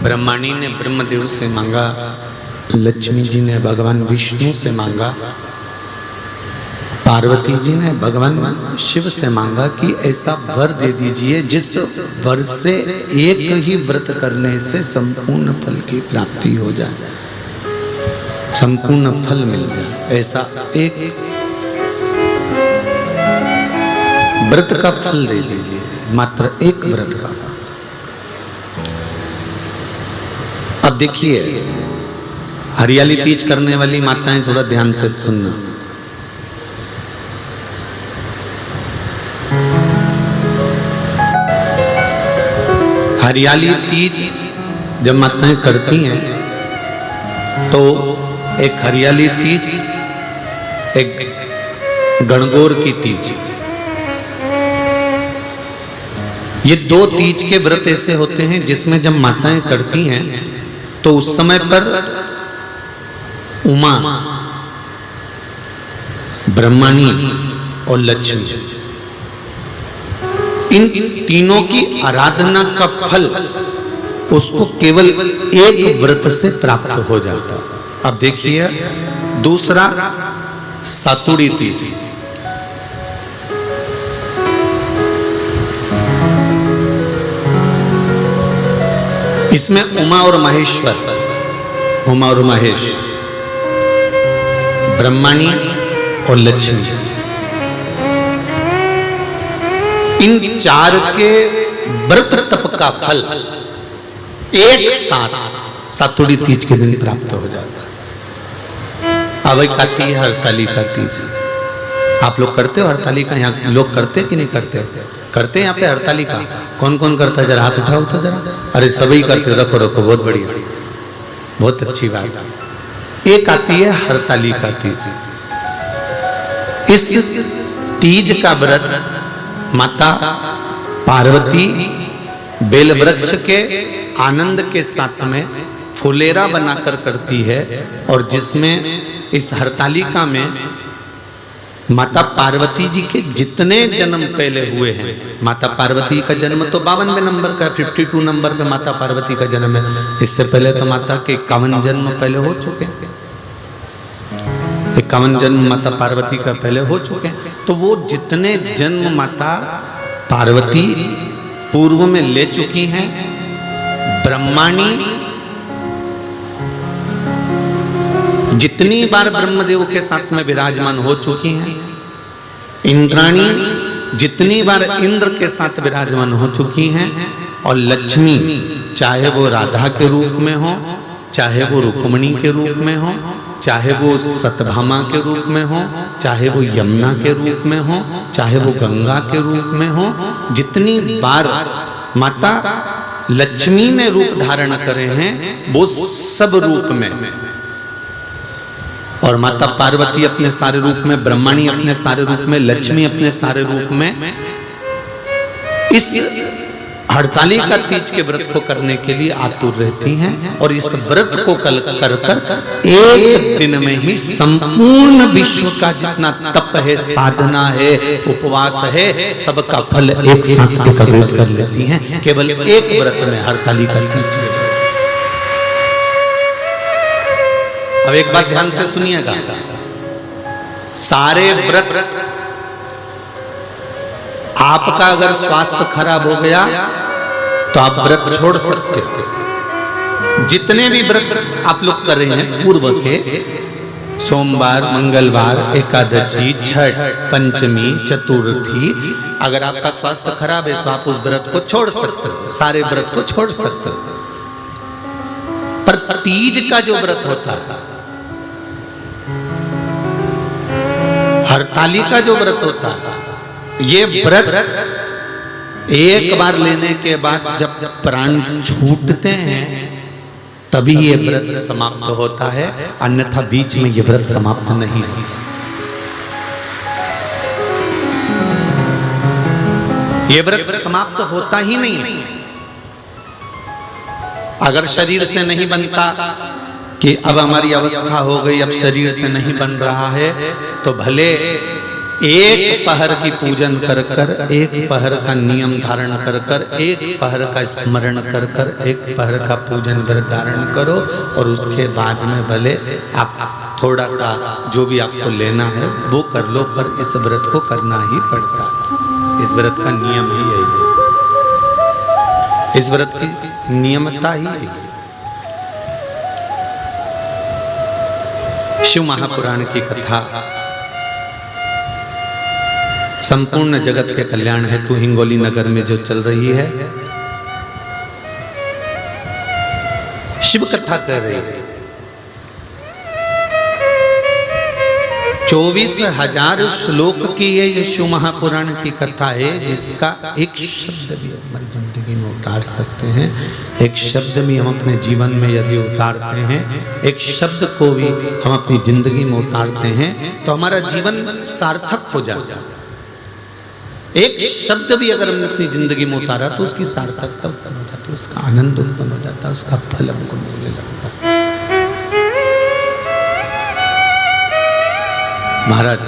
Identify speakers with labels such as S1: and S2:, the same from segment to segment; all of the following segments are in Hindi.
S1: ब्रह्माणी ने ब्रह्मदेव से मांगा, लक्ष्मी जी ने भगवान विष्णु से मांगा, पार्वती जी ने भगवान शिव से मांगा कि ऐसा वर दे दीजिए जिस वर से एक ही व्रत करने से संपूर्ण फल की प्राप्ति हो जाए, संपूर्ण फल मिल जाए। ऐसा एक व्रत का फल दे दीजिए, मात्र एक व्रत का। अब देखिए, हरियाली तीज करने वाली माताएं थोड़ा ध्यान से सुनना। हरियाली तीज जब माताएं करती हैं तो एक हरियाली तीज, एक गणगौर की तीज, ये दो तीज के व्रत ऐसे होते हैं जिसमें जब माताएं करती हैं तो उस समय पर उमा, ब्रह्माणी और लक्ष्मी, इन तीनों की आराधना का फल उसको केवल एक व्रत से प्राप्त हो जाता। अब देखिए दूसरा सातुड़ी तीज। इसमें उमा और महेश्वर, उमा और महेश, ब्रह्माणी और लक्ष्मी, इन चार के व्रत तप का फल एक साथ सातुड़ी तीज के दिन प्राप्त हो जाता। अब आती है हरतालिका तीज। आप लोग करते हो हरतालिका? यहाँ लोग करते कि नहीं करते? करते हैं यहाँ पे हरतालिका? कौन कौन करता है? जरा हाथ उठाओ तो जरा। अरे सभी करते हो, रखो रखो, बहुत बढ़िया, बहुत अच्छी बात। एक आती है हरतालिका तीज। इस तीज का व्रत माता पार्वती बेल वृक्ष के आनंद के साथ में फुलेरा बनाकर करती है, और जिसमें इस हरतालिका में माता पार्वती जी के जितने जन्म पहले हुए हैं, माता पार्वती का जन्म तो 52वें नंबर का, 52 नंबर पे माता पार्वती का जन्म है। इससे पहले तो माता के 51 जन्म पहले हो चुके हैं, 51 जन्म माता पार्वती का पहले हो चुके हैं। तो वो जितने जन्म माता पार्वती पूर्व में ले चुकी हैं, ब्रह्माणी जितनी बार ब्रह्मदेव के साथ में विराजमान हो चुकी हैं, इंद्राणी जितनी बार इंद्र के साथ विराजमान हो चुकी हैं, और लक्ष्मी चाहे वो राधा के रूप में हो, चाहे वो रुक्मिणी के रूप में हो, चाहे वो सतभामा के रूप में हो, चाहे वो यमुना के रूप में हो, चाहे वो गंगा के रूप में हो, जितनी बार माता लक्ष्मी ने रूप धारण करे हैं वो सब रूप में, और माता पार्वती अपने सारे रूप में, ब्रह्माणी अपने सारे रूप में, लक्ष्मी अपने सारे रूप में इस हरतालिका तीज के व्रत को करने के लिए आतुर रहती हैं। और इस व्रत को कर कर एक दिन में ही संपूर्ण विश्व का जितना तप है, साधना है, उपवास है, सबका फल एक साथ एकत्रित कर लेती हैं केवल एक व्रत में, हरतालिका तीज के। अब एक बात ध्यान से सुनिएगा, सारे व्रत, आपका अगर स्वास्थ्य खराब हो गया तो आप व्रत छोड़ सकते हो। जितने भी व्रत आप लोग कर रहे हैं पूर्व के, सोमवार, मंगलवार, एकादशी, छठ, पंचमी, चतुर्थी, अगर आपका स्वास्थ्य खराब है तो आप उस व्रत को छोड़ सकते हो, सारे व्रत को छोड़ सकते हो। पर तीज का जो व्रत होता है, हरतालिका जो व्रत होता है, ये व्रत एक बार लेने के बाद जब प्राण छूटते हैं तभी ये व्रत समाप्त होता है, अन्यथा बीच में ये व्रत समाप्त नहीं होता। ये व्रत समाप्त होता ही नहीं है। अगर शरीर से नहीं बनता कि अब हमारी अवस्था हो गई, अब शरीर से नहीं बन रहा है, तो भले एक पहर की पूजन कर कर, एक पहर का नियम धारण कर कर, एक पहर का स्मरण कर कर, एक पहर का पूजन व्रत धारण करो, और उसके बाद में भले आप थोड़ा सा जो भी आपको लेना है वो कर लो, पर इस व्रत को करना ही पड़ता है। इस व्रत का नियम ही यही है, इस व्रत की नियमता ही यही है। शिव महापुराण की कथा संपूर्ण जगत के कल्याण हेतु हिंगोली नगर में जो चल रही है, शिव कथा कर रही है। 24,000 श्लोक की ये शिव महापुराण की कथा है, जिसका एक शब्द भी हमारी जिंदगी में उतार सकते हैं। एक शब्द भी हम अपने जीवन में यदि उतारते हैं, एक शब्द को भी हम अपनी जिंदगी में उतारते हैं, तो हमारा जीवन सार्थक हो जाता है। एक शब्द भी अगर हमने अपनी जिंदगी में उतारा तो उसकी सार्थकता उत्पन्न हो जाती है, उसका आनंद उत्पन्न हो जाता है, उसका फल हमको मिलने लगता है। महाराज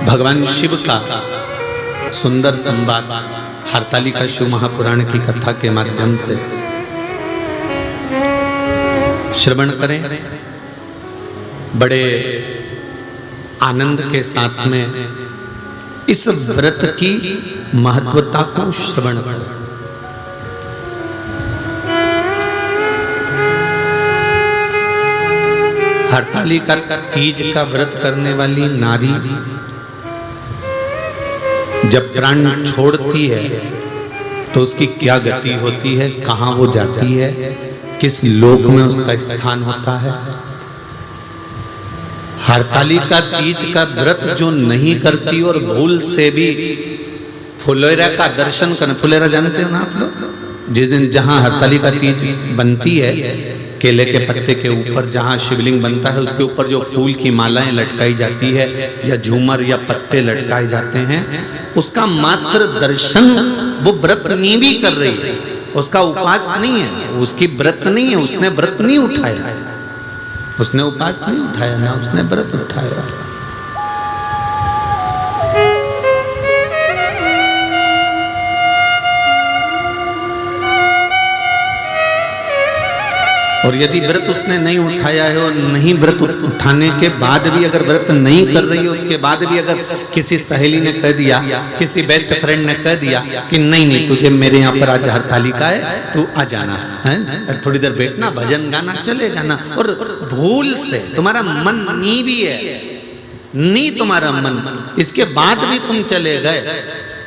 S1: भगवान शिव का सुंदर संवाद हरतालिका शिव महापुराण की कथा के माध्यम से श्रवण करें। बड़े आनंद के साथ में इस व्रत की महत्वता को श्रवण करें। हरतालिका तीज का व्रत करने वाली नारी जब प्राण छोड़ती है तो उसकी क्या गति होती है, कहां वो जाती है, किस लोक में उसका स्थान होता है। हरतालिका तीज का व्रत जो नहीं करती और भूल से भी फुलेरा का दर्शन करना, फुलेरा जानते हो ना आप लोग, जिस दिन जहां हरतालिका तीज बनती है, केले के पत्ते के ऊपर जहां शिवलिंग बनता है उसके ऊपर जो फूल की मालाएं लटकाई जाती है या झूमर या पत्ते लटकाए जाते हैं, उसका मात्र दर्शन वो व्रत नहीं कर रही है, उसका उपवास नहीं है, उसकी व्रत नहीं है, उसने व्रत नहीं उठाया, उसने उपवास नहीं उठाया, ना उसने व्रत उठाया। और यदि व्रत उसने नहीं उठाया है और नहीं व्रत उठाने के बाद भी अगर व्रत नहीं कर रही है, उसके बाद भी अगर किसी सहेली ने कह दिया, किसी बेस्ट फ्रेंड ने कह दिया कि नहीं नहीं तुझे मेरे यहाँ पर आज हरतालिका है, तू आ जाना है, थोड़ी देर बैठना, भजन गाना, चले जाना, और भूल से तुम्हारा मन नहीं भी है, नहीं तुम्हारा मन, इसके बाद भी तुम चले गए,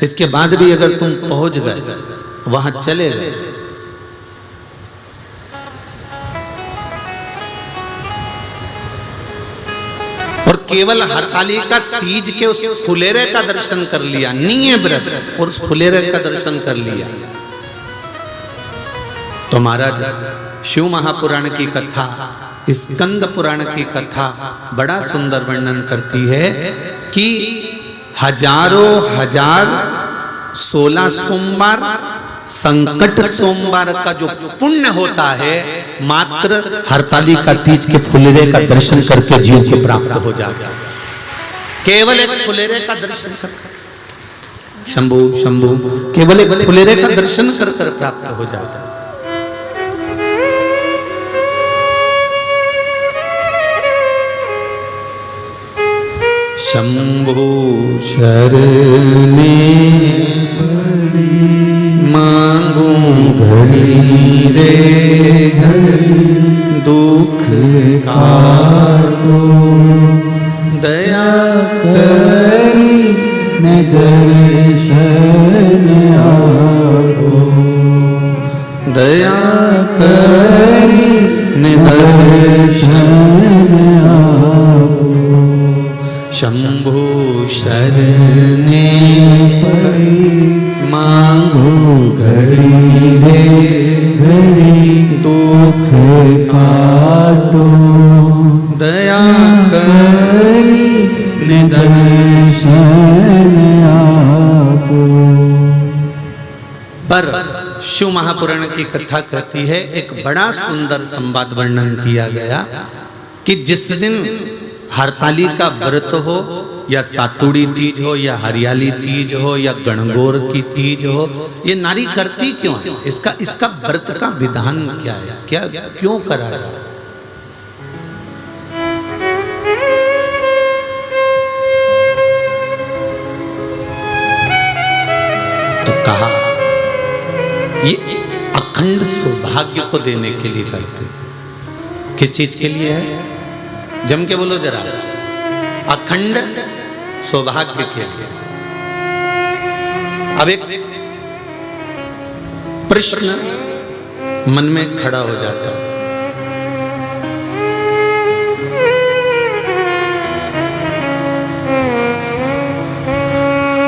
S1: इसके बाद भी अगर तुम पहुंच गए वहां चले गए, और केवल हरतालिका तीज के उस फुलेरे का दर्शन कर लिया, नहीं है व्रत, और उस फुलेरे का दर्शन कर लिया, तो महाराज शिव महापुराण की कथा, स्कंद पुराण की कथा बड़ा सुंदर वर्णन करती है कि हजारों हजार 16 सोमवार संकट सोमवार का जो पुण्य होता है, मात्र हरतालिका तीज के फुलेरे का दर्शन करके जीव को प्राप्त हो जाता है। केवल एक फुलेरे का दर्शन कर, शंभु शंभु, केवल एक फुलेरे का दर्शन कर कर प्राप्त हो जाता है। शंभु शरणे मांगू घड़ी रे घड़ी, दुख काटो दया करी न दर्शन आओ, दया करी न दर्शन आओ। शंभु शरणे मांगो घड़ी रे घड़ी, दुख काटो दया करी न दर्शन आपो। पर शिव महापुराण की कथा कहती है, एक बड़ा सुंदर संवाद वर्णन किया गया कि जिस दिन हरताली का व्रत हो या सातुड़ी तीज हो या हरियाली तीज हो या गणगौर की तीज हो, ये नारी करती क्यों है? इसका व्रत का विधान क्या है, क्या क्यों करा जाता है? तो कहा ये अखंड सौभाग्य को देने के लिए करते। किस चीज के लिए है? जम के बोलो जरा। अखंड सौभाग्य के लिए। अब एक प्रश्न मन में खड़ा हो जाता है,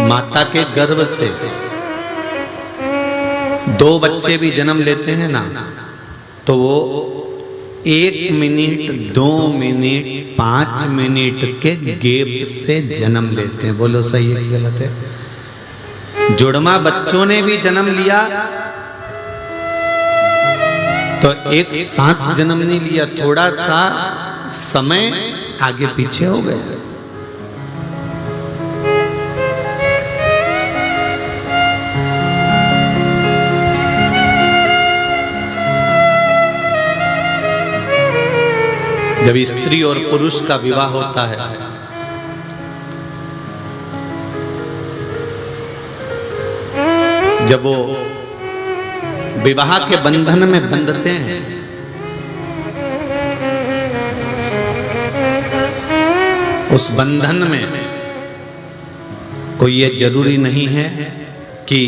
S1: माता के गर्भ से 2 बच्चे भी जन्म लेते हैं ना, तो वो 1 मिनट 2 मिनट 5 मिनट के गैप से जन्म लेते हैं। बोलो सही है कि गलत है? जुड़वा बच्चों ने भी जन्म लिया तो एक साथ जन्म नहीं लिया, थोड़ा सा समय आगे पीछे हो गया। जब स्त्री और पुरुष का विवाह होता है, जब वो विवाह के बंधन में बंधते हैं, उस बंधन में कोई ये जरूरी नहीं है कि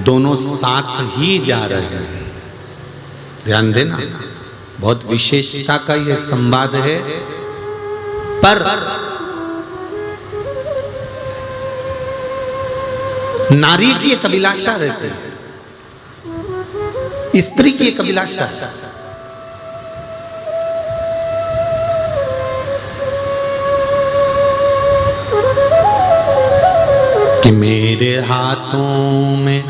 S1: दोनों साथ ही जा रहे हैं। ध्यान देना, बहुत विशेषता का यह संवाद है। पर नारी की एक अभिलाषा रहती है, स्त्री की एक अभिलाषा कि मेरे हाथों में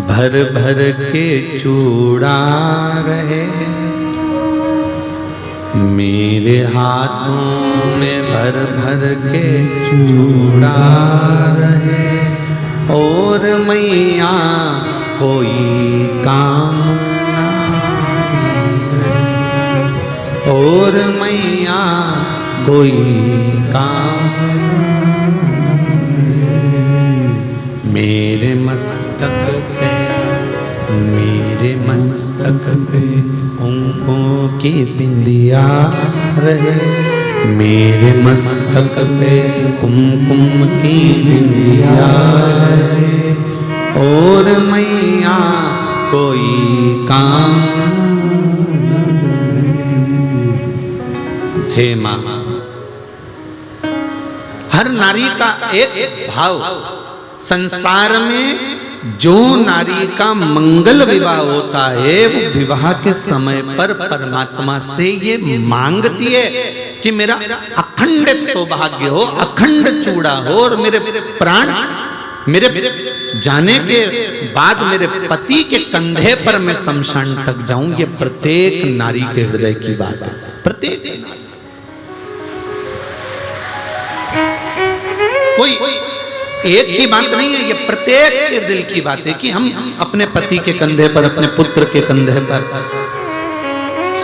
S1: भर भर के चूड़ा रहे, मेरे हाथों में भर भर के चूड़ा रहे, और मैया कोई काम नहीं, और मैया कोई काम नहीं। मेरे मस्तक पे, मेरे मस्तक पे कुमकुम की बिंदिया रहे, मेरे मस्तक पे कुमकुम की बिंदिया रहे, और मैया कोई काम। हे मां, हर नारी का एक भाव, संसार में जो नारी का मंगल विवाह होता है, वो विवाह के समय पर परमात्मा से ये मांगती है कि मेरा अखंड सौभाग्य हो, अखंड चूड़ा हो, और मेरे प्राण मेरे जाने के बाद मेरे पति के कंधे पर मैं शमशान तक जाऊं। ये प्रत्येक नारी के हृदय की बात है, प्रत्येक नारी। कोई एक की बात नहीं है, ये प्रत्येक के दिल की बात है कि हम अपने पति के कंधे पर, अपने पुत्र के कंधे पर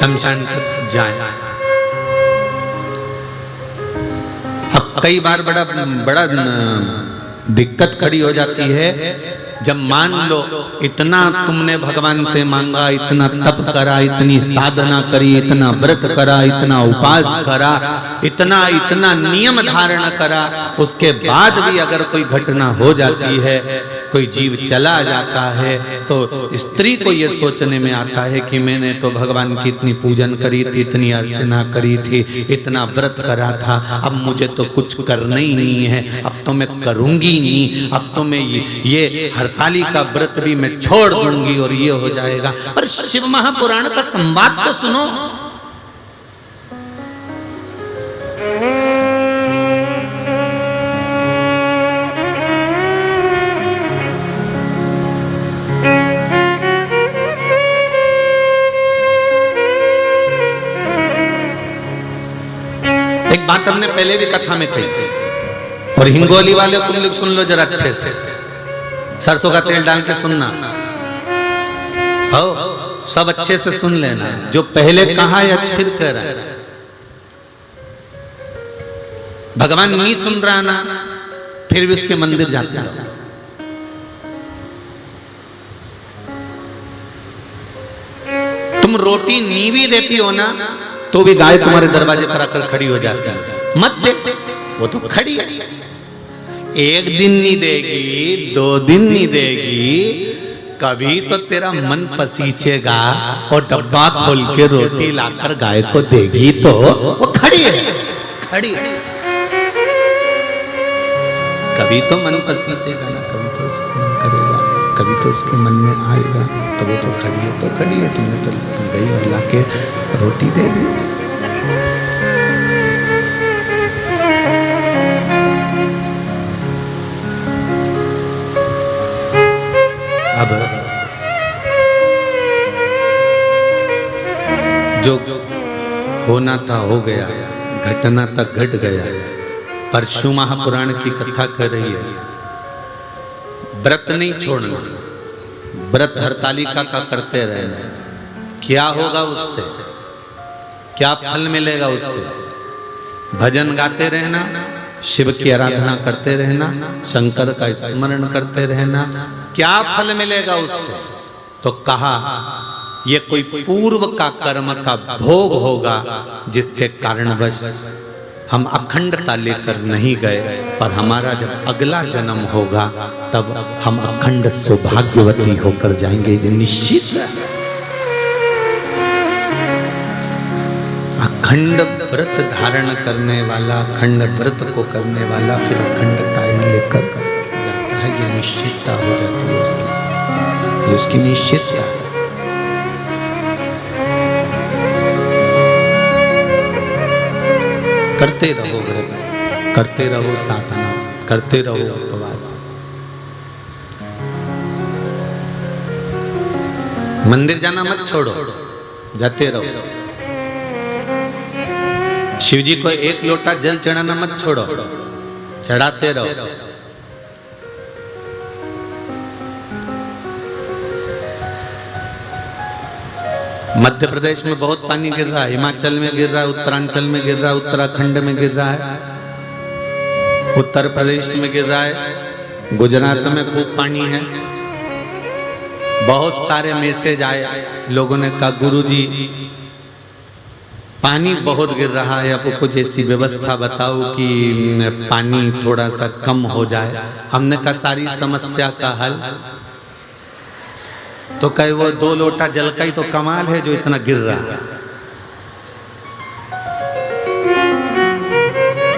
S1: शमशान तक जाएं। अब कई बार बड़ा दिक्कत खड़ी हो जाती है जब मान लो इतना तुमने भगवान से मांगा, इतना तप करा, इतनी साधना करी, इतना व्रत करा, इतना उपास करा, इतना नियम धारण करा, उसके बाद भी अगर कोई घटना हो जाती है, कोई जीव चला जाता है, तो स्त्री को यह सोचने में आता है कि मैंने तो भगवान की इतनी पूजन करी थी, इतनी अर्चना करी थी, इतना व्रत करा था, अब मुझे तो कुछ करना ही नहीं है, अब तो मैं करूंगी नहीं, अब तो मैं ये हरताली का व्रत भी मैं छोड़ दूंगी और ये हो जाएगा। पर शिव महापुराण का संवाद तो सुनो। एक बात हमने पहले भी कथा में कही, और हिंगोली वाले तुम लोग सुन लो जरा अच्छे से, सरसों का तेल डाल के सुनना हो, सब अच्छे से सुन लेना। जो पहले कहा या फिर कह रहा है, भगवान नहीं सुन रहा ना, फिर भी उसके मंदिर जाते रहो। तुम रोटी नहीं भी देती हो ना, तो भी गाय तुम्हारे दरवाजे पर आकर खड़ी हो जाती है। मत दे, वो तो खड़ी है। एक दिन नहीं देगी, 2 दिन नहीं देगी, कभी तो तेरा मन पसीचेगा और डब्बा खोल के रोटी लाकर गाय को देगी, तो वो खड़ी है, खड़ी है। कभी तो मन पसीचेगा ना, कभी तो उसका मन करेगा, कभी तो उसके मन में आएगा, तो वो तो खड़ी है, तो खड़ी है। तुमने तो गई और लाके रोटी दे दी। अब जो होना था हो गया, घटना तक घट गया। परशु महापुराण की कथा कर रही है, व्रत नहीं छोड़ना, व्रत हरतालिका का करते रहना। क्या होगा उससे, क्या फल मिलेगा उससे? भजन गाते रहना, शिव की आराधना करते रहना, शंकर का स्मरण करते रहना। क्या फल मिलेगा उससे? तो कहा ये कोई पूर्व का कर्म का भोग होगा, जिसके कारणवश हम अखंडता लेकर नहीं गए, पर हमारा जब अगला जन्म होगा तब हम अखंड सौभाग्यवती होकर जाएंगे, ये निश्चित है। अखंड व्रत धारण करने वाला, अखंड व्रत को करने वाला फिर अखंडता ही लेकर जाता है, ये निश्चितता हो जाती है उसकी, ये उसकी निश्चितता है। करते रहो व्रत, करते रहो साधना, करते रहो उपवास। मंदिर जाना मत छोड़ो, जाते रहो। शिव जी को 1 लोटा जल चढ़ाना मत छोड़ो, चढ़ाते रहो। मध्य प्रदेश में बहुत पानी गिर रहा है, हिमाचल में गिर रहा है, उत्तरांचल में गिर रहा है, उत्तराखंड में गिर रहा है, उत्तर प्रदेश में गिर रहा है, गुजरात में खूब पानी है। बहुत सारे मैसेज आए, लोगों ने कहा गुरुजी पानी बहुत गिर रहा है, अब कुछ ऐसी व्यवस्था बताओ कि पानी थोड़ा सा कम हो जाए। हमने कहा सारी समस्या का हल तो कहे वो 2 लोटा जल का ही तो कमाल है जो इतना गिर रहा है,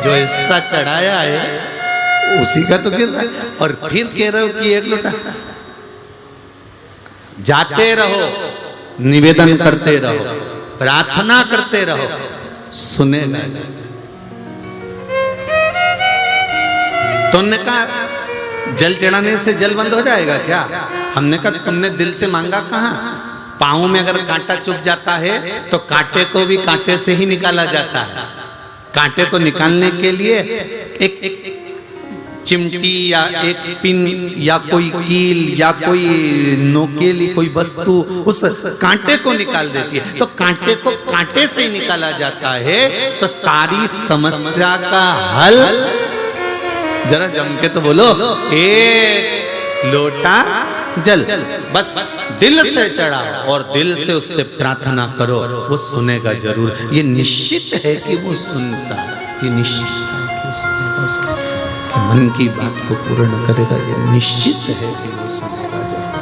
S1: जो इसका चढ़ाया है उसी का तो गिर रहा है। और फिर कह रहे हो कि 1 लोटा। जाते रहो, निवेदन करते रहो, प्रार्थना करते रहो, सुनेगा। तुमने कहा जल चढ़ाने से जल बंद हो जाएगा क्या? हमने कहा तुमने दिल से मांगा कहाँ? पाँव में अगर कांटा चुभ जाता है तो कांटे को भी कांटे से ही निकाला जाता है। कांटे को निकालने के लिए एक चिमटी या एक पिन या कोई कील या कोई नोकेली कोई वस्तु उस कांटे को निकाल देती है। तो कांटे को कांटे से ही निकाला जाता है। तो सारी समस्या का हल, जरा जम के तो बोलो, 1 लोटा जल बस दिल से चढ़ाओ और दिल से उससे प्रार्थना करो, वो सुनेगा जरूर। ये निश्चित है कि वो सुनता है, ये निश्चित है कि वो सुनेगा, उसके मन की बात को पूर्ण करेगा। ये निश्चित है कि वो सुनेगा जरूर।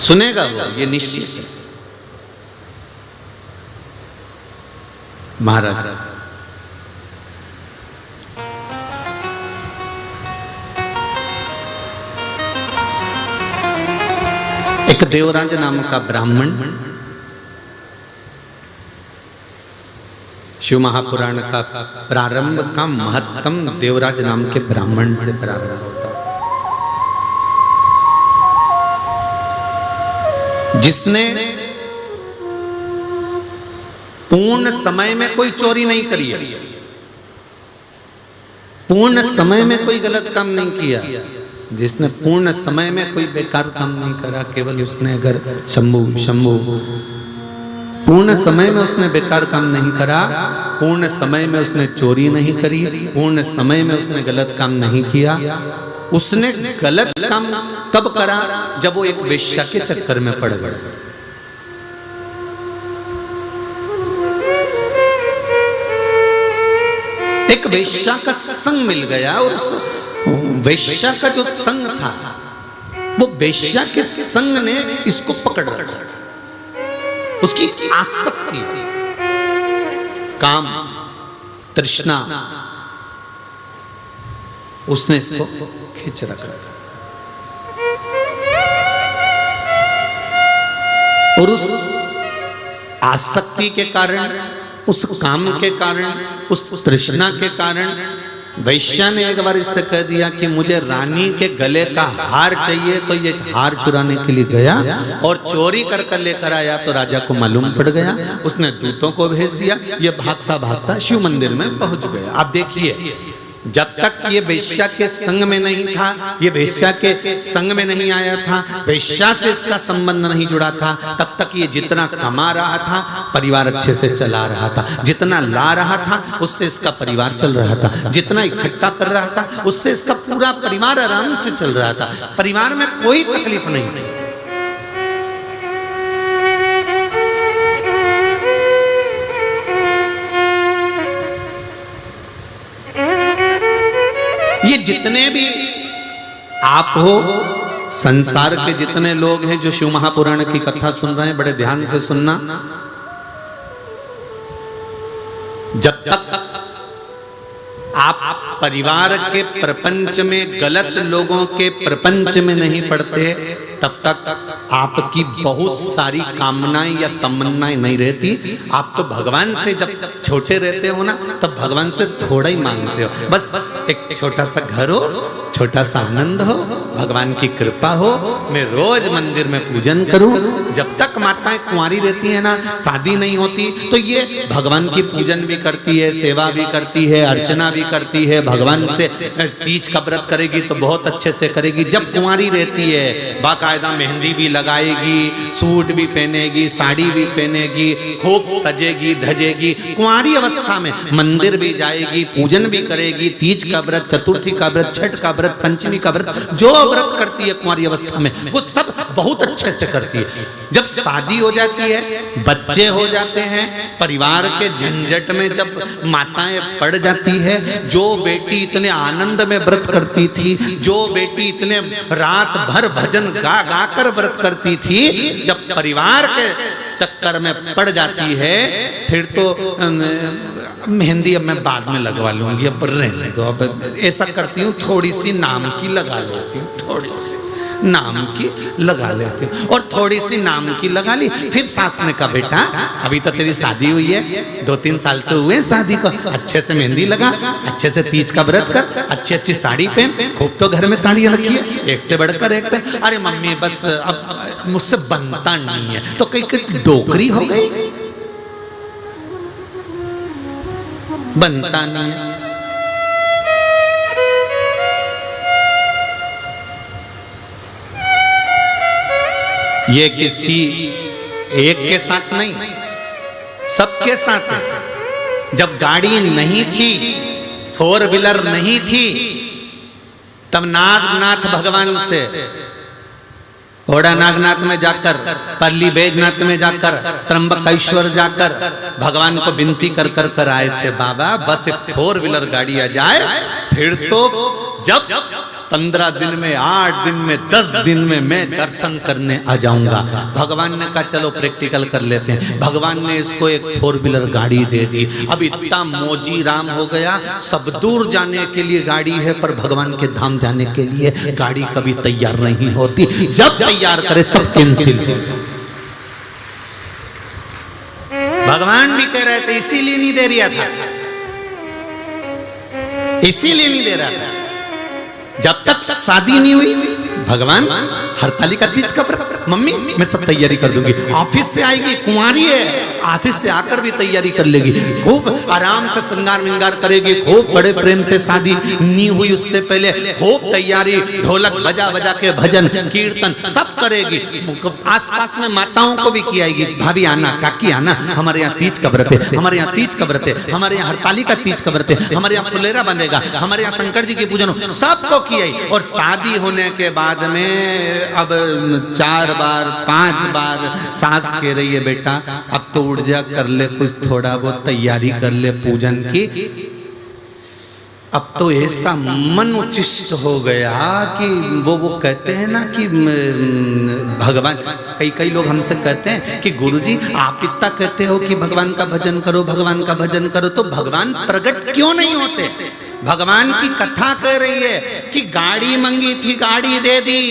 S1: सुनेगा वो, ये निश्चित है। महाराज एक देवराज नाम का ब्राह्मण, शिव महापुराण का प्रारंभ का महत्तम देवराज नाम के ब्राह्मण से प्रारंभ होता है, जिसने पूर्ण समय में कोई चोरी नहीं करी है, पूर्ण समय में कोई गलत काम नहीं किया। जिसने पूर्ण समय में कोई बेकार काम नहीं करा, केवल उसने अगर शंभु शंभु पूर्ण समय में उसने बेकार काम नहीं करा, पूर्ण समय में उसने चोरी नहीं करी, पूर्ण समय में उसने गलत काम नहीं किया। उसने गलत काम कब करा? जब वो एक वेश्या के चक्कर में पड़ गया। एक वेश्या का संग मिल गया और उस वेश्या का जो संग था, वो वेश्या के संग ने इसको पकड़ रखा। उसकी आसक्ति, काम, तृष्णा, उसने इसको खींच रखा। और उस आसक्ति के कारण, उस काम के कारण, उस तृष्णा के कारण वैश्या ने एक बार इससे कह दिया कि मुझे रानी के गले का हार चाहिए। तो ये हार चुराने के लिए गया और चोरी कर कर लेकर आया। तो राजा को मालूम पड़ गया, उसने दूतों को भेज दिया। ये भागता भागता शिव मंदिर में पहुंच गया। आप देखिए, जब तक ये वेश्या के संग में नहीं था, ये वेश्या के संग में नहीं आया था, वेश्या से इसका संबंध नहीं जुड़ा था, तब तक ये जितना कमा रहा था परिवार अच्छे से चला रहा था, जितना ला रहा था उससे इसका परिवार चल रहा था, जितना इकट्ठा कर रहा था उससे इसका पूरा परिवार आराम से चल रहा था। परिवार में कोई तकलीफ नहीं थी। ये जितने भी आप हो, संसार के जितने लोग हैं जो शिव महापुराण की कथा सुन रहे हैं, बड़े ध्यान से सुनना। जब तक आप परिवार के प्रपंच में, गलत लोगों के प्रपंच में नहीं पड़ते, तब तक आपकी बहुत सारी कामनाएं या तमन्नाएं नहीं रहती। आप तो भगवान से जब छोटे रहते हो ना, तब भगवान से थोड़ा ही मांगते हो। बस एक छोटा सा घर हो, छोटा सा आनंद हो, भगवान की कृपा हो, मैं रोज मंदिर में पूजन करूं। जब तक माताएं कुंवारी रहती है ना, शादी नहीं होती, तो ये भगवान की पूजन भी करती है, सेवा भी करती है, अर्चना भी करती है। भगवान से तीज का व्रत करेगी तो बहुत अच्छे से करेगी। जब कुंवारी रहती है, बाकायदा मेहंदी भी लगाएगी, सूट भी पहनेगी, साड़ी भी पहनेगी, खूब सजेगी धजेगी। कुंवारी अवस्था में मंदिर भी जाएगी, पूजन भी करेगी, तीज का व्रत, चतुर्थी का व्रत, छठ का व्रत, पंचमी का व्रत, जो व्रत करती है कुंवारी अवस्था में वो सब बहुत अच्छे से करती है। जब शादी हो जाती है, बच्चे हो जाते हैं, परिवार के झंझट में जब माताएं पड़ जाती है, जो बेटी इतने आनंद में व्रत करती थी, जो बेटी इतने रात भर भजन गा गा कर व्रत करती थी, जब परिवार के चक्कर में पड़ जाती है, फिर तो मेहंदी अब मैं बाद में लगवा लूंगी, अब रहने दो, अब ऐसा करती हूँ, थोड़ी सी नाम की लगा लेती हूँ, थोड़ी सी नाम की लगा लेती हूँ। और थोड़ी सी नाम की लगा ली। फिर सास ने कहा, बेटा अभी तो तेरी शादी हुई है, 2-3 साल तो हुए शादी को, अच्छे से मेहंदी लगा, अच्छे से तीज का व्रत कर, अच्छी अच्छी साड़ी पहन, खूब तो घर में साड़ियाँ रखी है, एक से बढ़कर एक पहन। अरे मम्मी बस अब मुझसे बनता नहीं है। तो कहीं डोकरी हो गई, बनता नहीं है। ये किसी एक के साथ नहीं, सबके साथ है। जब गाड़ी नहीं थी, 4 व्हीलर नहीं थी, तब नागनाथ भगवान से ओड़ा नागनाथ में जाकर, पल्ली बैजनाथ में जाकर, त्र्यंबकेश्वर जाकर भगवान को विनती कर कर कर आए थे, बाबा बस 4 व्हीलर गाड़ी आ जाए, फिर तो जब 15 दिन में, 8 दिन में, 10 दिन में मैं दर्शन करने आ जाऊंगा। भगवान ने कहा चलो प्रैक्टिकल कर लेते हैं। भगवान ने इसको एक 4 व्हीलर गाड़ी दे दी। अब इतना मोजी राम हो गया, सब दूर जाने के लिए गाड़ी है, पर भगवान के धाम जाने के लिए गाड़ी कभी तैयार नहीं होती। जब तैयार करे तब कैंसिल। भगवान भी कह रहे थे, इसीलिए नहीं दे रहा था, इसीलिए नहीं दे रहा था। जब तक शादी नहीं हुई भगवान हरतालिका तीज का व्रत, मम्मी मैं सब तैयारी कर दूंगी। ऑफिस से आएगी, कुंवारी है, ऑफिस से आकर भी तैयारी कर लेगी, खूब आराम से श्रृंगार विंगार करेगी, खूब बड़े प्रेम से शादी नहीं हुई उससे पहले खूब तैयारी, ढोलक बजा बजा के भजन कीर्तन सब करेगी। आसपास में माताओं को भी खिलाएगी, भाभी आना, काकी आना, हमारे यहाँ तीज का व्रत है, हमारे यहाँ तीज का व्रत है, हमारे यहाँ हरतालिका तीज का व्रत है, हमारे यहाँ फुलेरा बनेगा, हमारे यहाँ शंकर जी की पूजन, सबको खिलाई। और शादी होने के बाद में अब 4 बार 5 बार सास कह रही है बेटा अब तो उठ जा, कर ले कुछ थोड़ा बहुत तैयारी कर ले पूजन की। अब तो ऐसा मन उचिष्ट हो गया कि वो कहते हैं ना कि भगवान, कई लोग हमसे कहते हैं कि गुरुजी आप इतना कहते हो कि भगवान का भजन करो, भगवान का भजन करो, तो भगवान प्रकट क्यों नहीं होते? भगवान की कथा कह रही है कि गाड़ी मांगी थी, गाड़ी दे दी,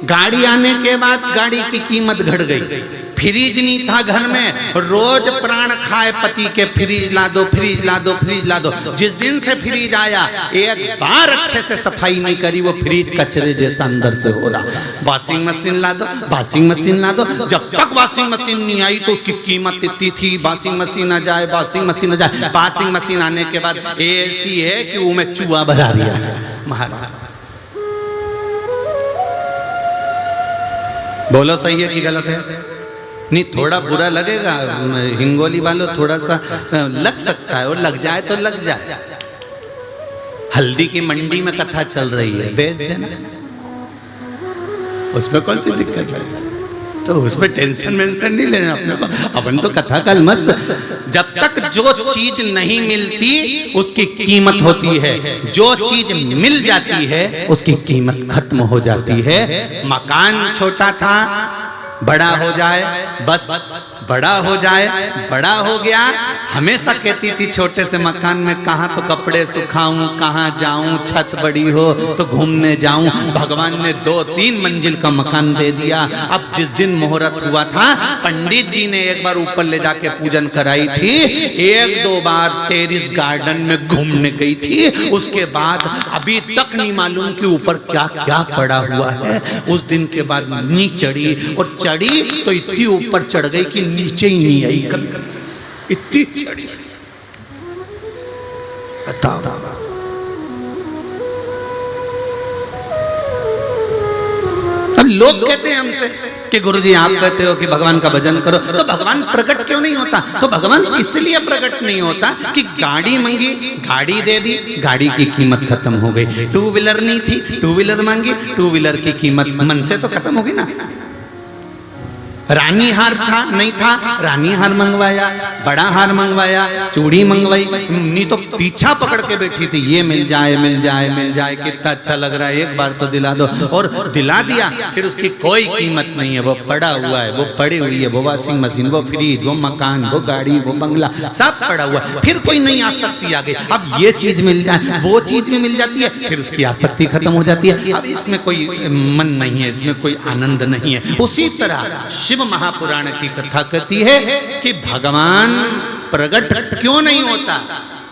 S1: गाड़ी आने के बाद गाड़ी की कीमत घट गई, फ्रिज नहीं था घर में, रोज प्राण खाए पति के फ्रिज ला दो, फ्रिज ला दो, फ्रिज ला दो। जिस दिन से फ्रिज आया एक बार अच्छे से सफाई नहीं करी, वो फ्रिज कचरे जैसा अंदर से हो रहा। वॉशिंग मशीन ला दो, वॉशिंग मशीन ला दो, जब तक वॉशिंग मशीन नहीं आई तो उसकी कीमत इतनी थी, वॉशिंग मशीन आ जाए, वॉशिंग मशीन आ जाए, वॉशिंग मशीन आने के बाद ऐसी है कि वो में चूहा भरा दिया महाराज। बोलो सही है कि गलत है? नहीं, थोड़ा बुरा लगेगा, हिंगोली वालों थोड़ा सा लग सकता है, और लग जाए तो लग जाए। हल्दी की मंडी में कथा चल रही है, बेच देना, उसमें कौन सी दिक्कत है? तो उसमें टेंशन वेंशन नहीं लेना अपने को, अपन तो कथा कल मस्त। जब तक जो चीज नहीं मिलती उसकी कीमत होती है, जो चीज मिल जाती है उसकी कीमत खत्म हो जाती है। मकान छोटा था, बड़ा हो जाए, बस बड़ा हो जाए, बड़ा हो गया। हमेशा कहती थी छोटे से मकान में कहाँ तो कपड़े सुखाऊं, कहाँ जाऊं, छत बड़ी हो तो घूमने जाऊं। भगवान ने 2-3 मंजिल का मकान दे दिया। अब जिस दिन मुहूर्त हुआ था, पंडित जी ने एक बार ऊपर ले जाके पूजन कराई थी, 1-2 बार टेरिस गार्डन में घूमने गई थी। उसके बाद अभी तक नहीं मालूम कि ऊपर क्या क्या पड़ा हुआ है। उस दिन के बाद नी चढ़ी, और चढ़ी तो इतनी ऊपर चढ़ गई कि नीचे ही नहीं आई कभी, इतनी चढ़ी। बताओ, अब लोग कहते हैं हमसे कि गुरुजी आप कहते हो कि भगवान का भजन करो, तो भगवान प्रकट क्यों नहीं होता? तो भगवान इसलिए प्रकट नहीं होता कि गाड़ी मांगी, गाड़ी दे दी, गाड़ी की कीमत खत्म हो गई। 2 व्हीलर नहीं थी, 2 व्हीलर मांगी, 2 व्हीलर की कीमत मन से तो खत्म हो गई ना। रानी हार था, नहीं था, रानी हार मंगवाया, बड़ा हार मंगवाया, चूड़ी मंगवाई, नहीं तो पीछा पकड़ के बैठी थी, ये मिल जाए, मिल जाए, मिल जाए, कितना अच्छा लग रहा है, एक बार तो दिला दो, और दिला दिया। फिर उसकी कोई कीमत नहीं है, वो पड़ा हुआ है, वो पड़ी हुई है, वो वॉशिंग मशीन, वो फ्रिज, वो मकान, वो गाड़ी, वो बंगला, सब पड़ा हुआ है। फिर कोई नई आसक्ति आ गई, अब ये चीज मिल जाए, वो चीज भी मिल जाती है, फिर उसकी आसक्ति खत्म हो जाती है। अब इसमें कोई मन नहीं है, इसमें कोई आनंद नहीं है। उसी तरह शिव महापुराण की कथा कहती है कि भगवान प्रकट क्यों नहीं होता?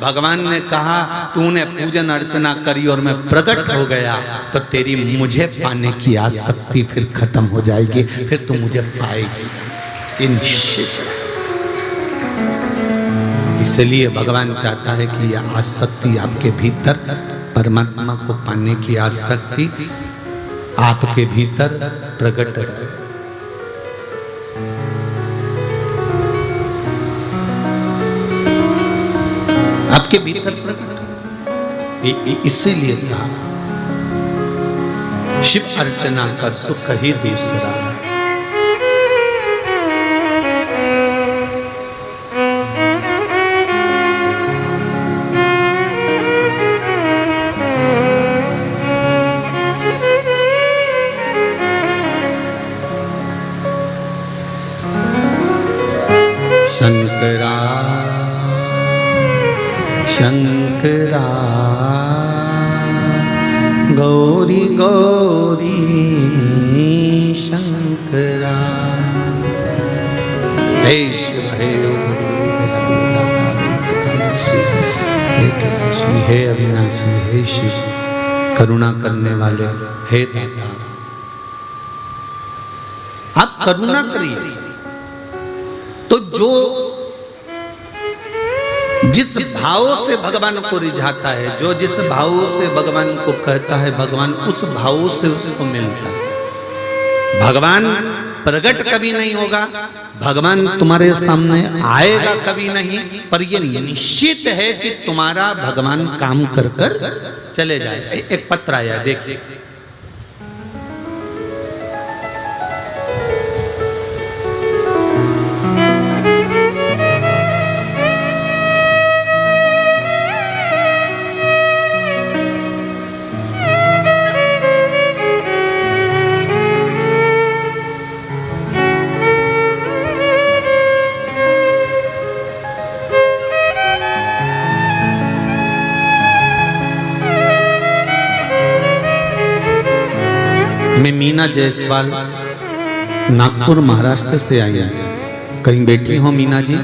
S1: भगवान ने कहा तूने पूजन अर्चना करी और मैं प्रकट हो गया, तो तेरी मुझे पाने की आसक्ति फिर खत्म हो जाएगी, फिर तू मुझे पाएगी। इसलिए भगवान चाहता है कि यह आसक्ति आपके भीतर, परमात्मा को पाने की आसक्ति आपके भीतर प्रकट रहे। आपके भीतर प्रकट, इसीलिए कहा शिव अर्चना का सुख ही दूसरा। शंकरा शंकरा गौरी गौरी शंकरा। हे शिव हे हे अविनाशी, हे शिव करुणा करने वाले, हे दाता। आप करुणा करिए। तो जो जिस भाव से भगवान को रिझाता है, जो जिस भाव से भगवान को कहता है, भगवान उस भाव से उसको मिलता है। भगवान प्रकट कभी नहीं होगा, भगवान तुम्हारे सामने आएगा कभी नहीं, पर ये निश्चित है कि तुम्हारा भगवान काम कर कर चले जाए। एक पत्र आया, देखिए। मैं मीना जायसवाल नागपुर महाराष्ट्र से आई हूँ। कहीं बैठी हो मीना जी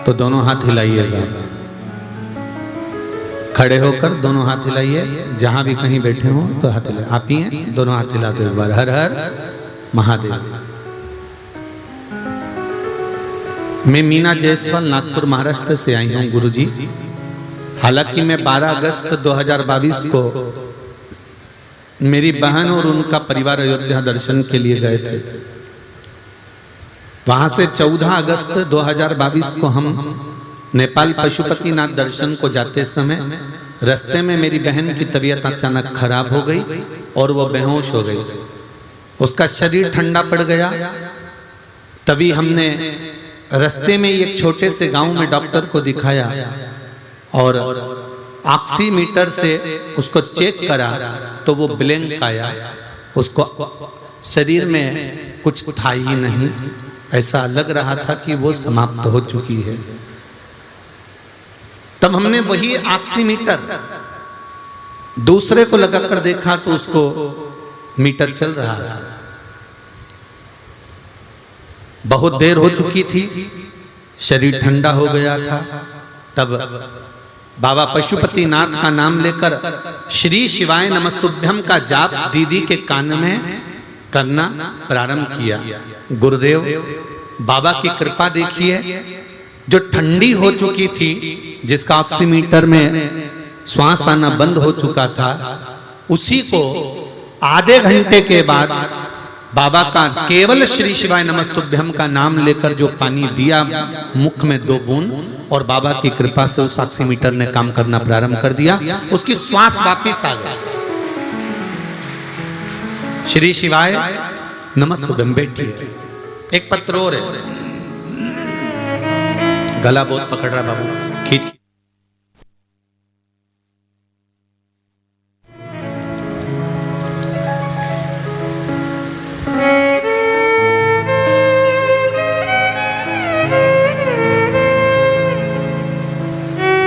S1: तो दोनों हाथ हिलाइएगा, खड़े होकर दोनों हाथ हिलाइए। जहां भी कहीं बैठे हो तो हाथ हिलाइए। आप ही हैं, दोनों हाथ हिला दो एक बार। हर हर महादेव। मैं मीना जायसवाल नागपुर महाराष्ट्र से आई हूँ गुरुजी। हालांकि मैं 12 अगस्त 2022 को मेरी बहन और उनका परिवार अयोध्या दर्शन के लिए गए थे। वहां से 14 अगस्त 2022 को हम नेपाल पशुपतिनाथ दर्शन को जाते समय रास्ते में मेरी बहन की तबीयत अचानक खराब हो गई और वो बेहोश हो गई। उसका शरीर ठंडा पड़ गया। तभी हमने रास्ते में एक छोटे से गांव में डॉक्टर को दिखाया और ऑक्सीमीटर से उसको चेक करा तो वो ब्लैंक आया। उसको शरीर में कुछ था ही नहीं, ऐसा लग रहा था कि वो समाप्त हो चुकी है। तब हमने वही ऑक्सीमीटर दूसरे को लगाकर देखा तो उसको मीटर चल रहा था। बहुत देर हो चुकी थी, शरीर ठंडा हो गया था। तब बाबा पशुपतिनाथ का नाम लेकर श्री शिवाय नमस्तुभ्यम का जाप दीदी के कान में करना प्रारंभ किया। गुरुदेव बाबा की कृपा देखिए, जो ठंडी हो चुकी थी, जिसका ऑक्सीमीटर में श्वास आना बंद हो चुका था, उसी को आधे घंटे के बाद बाबा का केवल श्री शिवाय नमस्तुभ्यम का नाम लेकर जो पानी दिया मुख में 2 बूंद, और बाबा की कृपा से उस ऑक्सीमीटर ने काम करना प्रारंभ कर दिया। उसकी श्वास वापिस आ गई। श्री शिवाय नमस्तुभ्यम। बैठिए। एक पत्र और है, गला बहुत पकड़ रहा बाबू, खींच।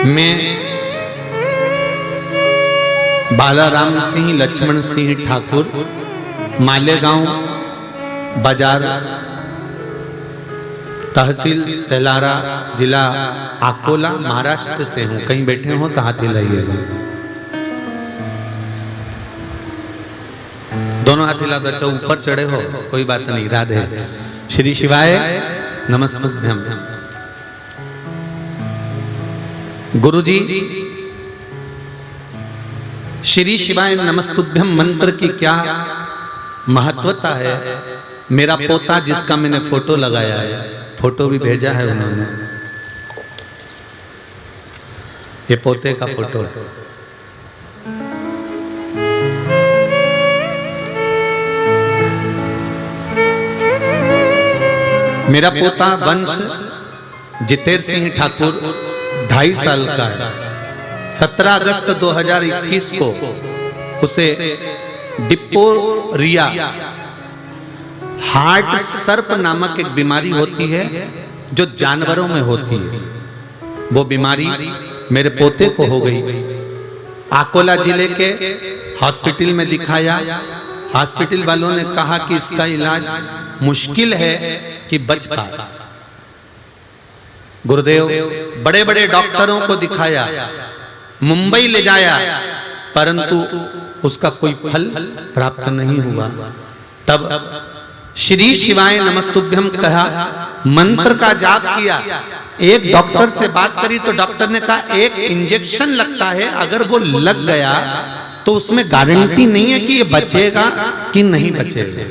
S1: मैं बालाराम सिंह लक्ष्मण सिंह ठाकुर, मालेगांव बाजार, तहसील तेलारा, जिला अकोला, महाराष्ट्र से हूँ। कहीं बैठे हो तो हाथ हिलाइएगा। दोनों हाथ हिला दो। अच्छा ऊपर चढ़े हो कोई बात नहीं। राधे। श्री शिवाय नमस्तुभ्यम। गुरुजी, श्री शिवाय नमस्तुभ्यम मंत्र की क्या महत्वता है। मेरा पोता जिसका मैंने फोटो लगाया है, फोटो भी भेजा है उन्होंने, ये पोते का फोटो है। मेरा पोता वंश जितेर सिंह ठाकुर 2.5 साल का है। 17 अगस्त 2021 को उसे डिप्थीरिया हार्ट सर्प नामक एक बीमारी होती है जो जानवरों में होती है। वो बीमारी मेरे पोते को हो गई। अकोला जिले के हॉस्पिटल में दिखाया। हॉस्पिटल वालों ने कहा कि इसका इलाज मुश्किल है कि बच पाए। गुरुदेव बड़े बड़े डॉक्टरों को दिखाया, मुंबई ले जाया, परंतु उसका कोई फल प्राप्त नहीं हुआ। तब श्री शिवाय नमस्तुभ्यम कहा, मंत्र का जाप किया। एक डॉक्टर से बात करी तो डॉक्टर ने कहा एक इंजेक्शन लगता है, अगर वो लग गया तो उसमें गारंटी नहीं है कि ये बचेगा कि नहीं बचेगा,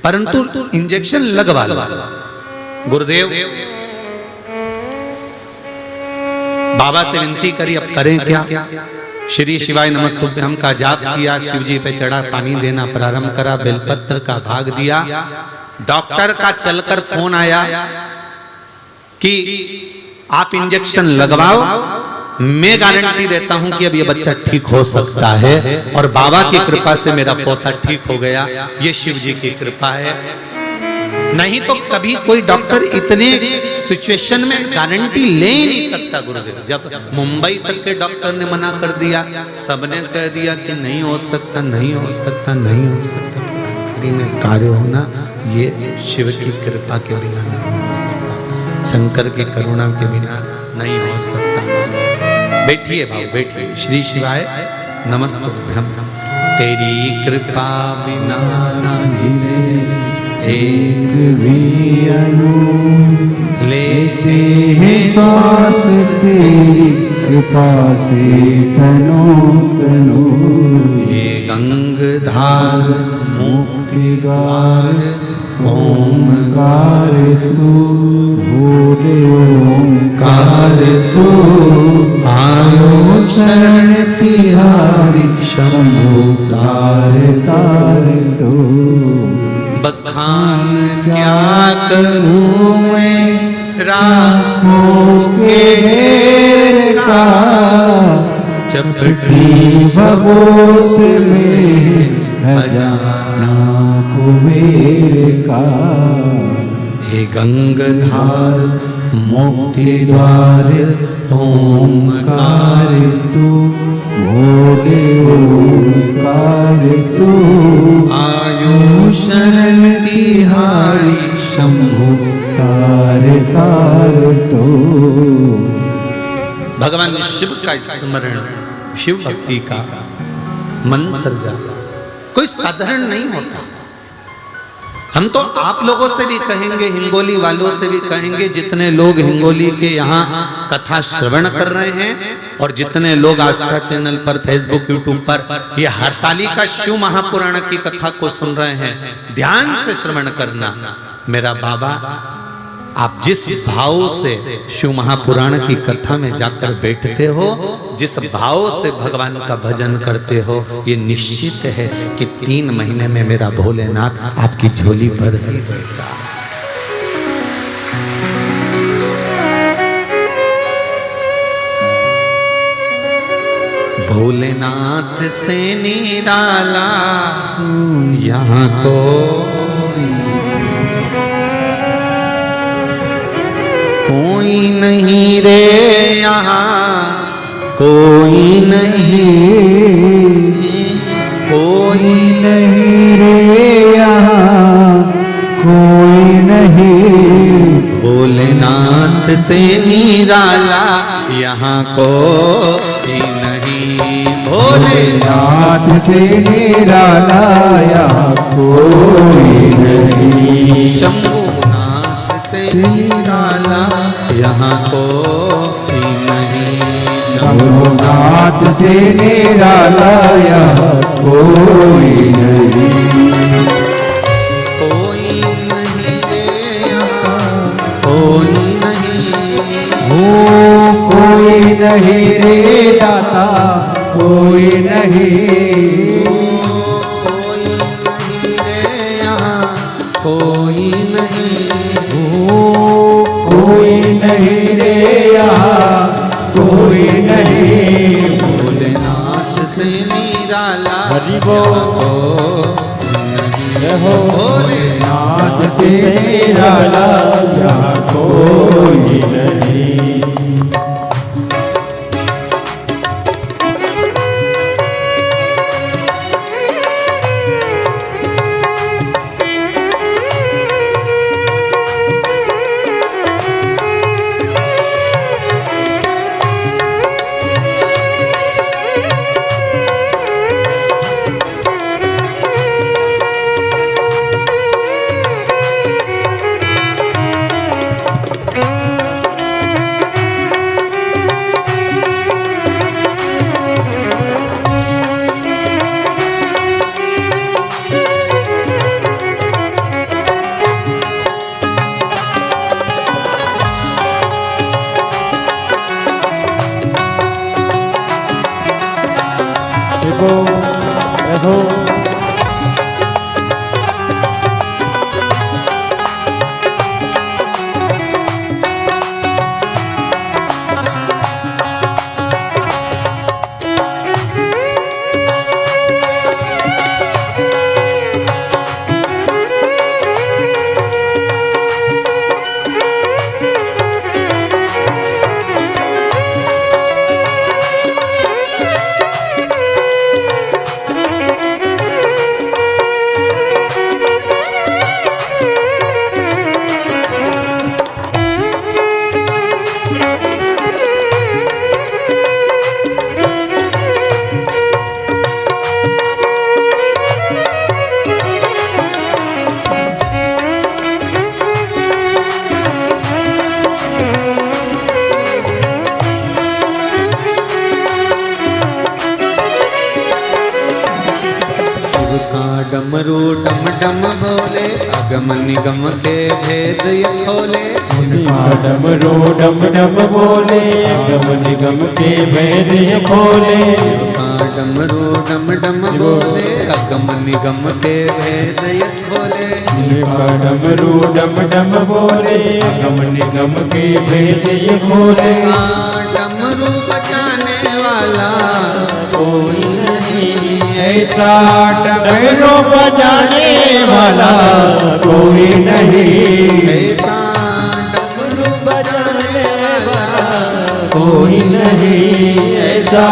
S1: परंतु इंजेक्शन लगवा लो। गुरुदेव बाबा से विनती करी, अब करें क्या? श्री शिवाय नमस्तुभ्यम का जाप किया, शिव जी पे चढ़ा, पानी देना प्रारंभ करा, बेलपत्र का भाग दिया। डॉक्टर का चलकर फोन आया कि आप इंजेक्शन लगवाओ, मैं गारंटी देता हूं कि अब ये बच्चा ठीक हो सकता है। और बाबा की कृपा से मेरा पोता ठीक हो गया, ये शिव जी की कृपा है। नहीं तो कभी कोई डॉक्टर इतने सिचुएशन में गारंटी ले ही नहीं सकता। गुरुदेव जब मुंबई तक के डॉक्टर ने मना कर दिया, सबने कह दिया कि नहीं हो सकता, नहीं हो सकता, नहीं हो सकता, में कार्य होना ये शिव की कृपा के बिना नहीं हो सकता, शंकर की करुणा के बिना नहीं हो सकता। बैठिए भाव, बैठिए। श्री शिवाय नमस्तुभ्यम। तेरी कृपा बिना नहीं एक भी अनु लेते हैं
S2: श्वास, तेरी कृपा से तनो तनो।
S1: हे गंगधार मुक्ति द्वार
S2: ओंकार तू, भोले ओंकार तू, आयो शरण तिहारी, शंभु तार तार तू।
S1: बखान क्या करूं मैं राहों के घेर का,
S2: चपटी भगोत में खजाना कुबेर का।
S1: हे गंगधार मुक्ति द्वार ओंकार
S2: तू, भोले ओंकार तू,
S1: आयु शरण तिहारी, शंभु
S2: तार तार तो।
S1: भगवान शिव का स्मरण, शिव भक्ति का मंत्र जाप कोई साधारण नहीं होता। हम तो आप लोगों से भी कहेंगे, हिंगोली वालों से भी कहेंगे, जितने लोग हिंगोली के यहाँ कथा श्रवण कर रहे हैं और जितने लोग आस्था चैनल पर, फेसबुक, यूट्यूब पर ये हरतालिका शिव महापुराण की कथा को सुन रहे हैं, ध्यान से श्रवण करना। मेरा बाबा, आप जिस भाव से शिव महापुराण की कथा में जाकर बैठते हो, जिस भाव से भगवान का भजन करते हो, ये निश्चित है कि 3 महीने में मेरा भोलेनाथ आपकी झोली पर ही बैठा। भोलेनाथ से निराला यहाँ तो कोई नहीं रे, यहाँ कोई नहीं, कोई
S2: नहीं रे यहाँ कोई नहीं।
S1: भोलेनाथ से निराला यहाँ कोई नहीं।
S2: भोलेनाथ से निराला यहाँ कोई नहीं।
S1: शंभुनाथ से निराला यहाँ कोई नहीं।
S2: शंभुनाथ से निराला यहाँ कोई नहीं।
S1: कोई नहीं रे यहाँ कोई नहीं।
S2: हो कोई नहीं रे दाता कोई नहीं।
S1: कोई नहीं रे यहाँ कोई नहीं।
S2: कोई नहीं रे यहाँ कोई नहीं।
S1: भोलेनाथ से निराला
S2: हरि बोल। भोलेनाथ से निराला यहाँ कोई नहीं। प्रभु प्रभु
S1: डमरू डम डम बोले अगम निगम के भेद ये खोले।
S2: डमरू डम डम बोले अगम निगम के भेद ये खोले।
S1: डमरू डम डम बोले अगम निगम के भेद ये खोले।
S2: डमरू डम डम बोले अगम निगम के भेद ये खोले।
S1: डमरू बजाने वाला कोई नहीं
S2: ऐसा डमरू बजाने वाला कोई नहीं।
S1: ऐसा डमरू बजाने वाला
S2: कोई नहीं। ऐसा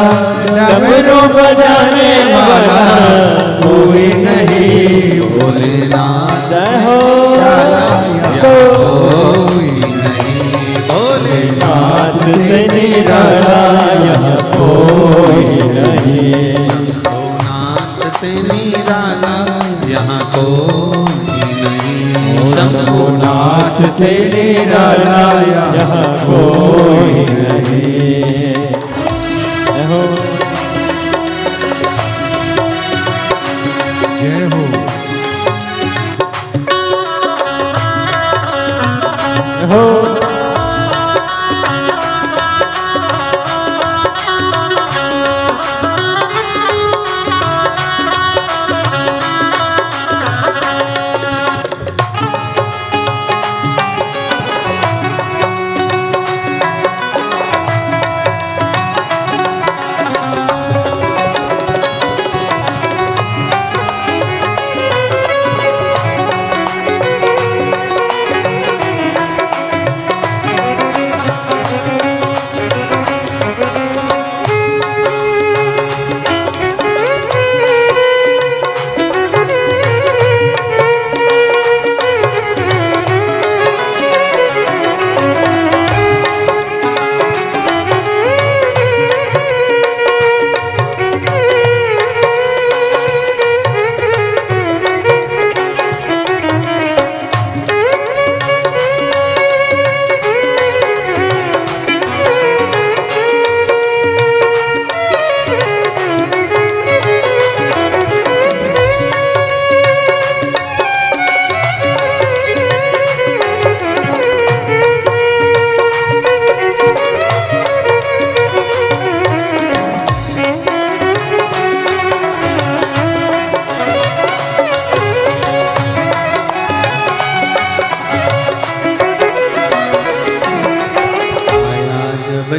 S2: डमरू बजाने वाला कोई नहीं।
S1: भोलेनाथ
S2: हो
S1: कोई नहीं।
S2: भोलेनाथ से निराला यहाँ कोई नहीं।
S1: से निराला यहाँ कोई नहीं।
S2: शंभुनाथ से निराला यहाँ कोई नहीं। जय हो हो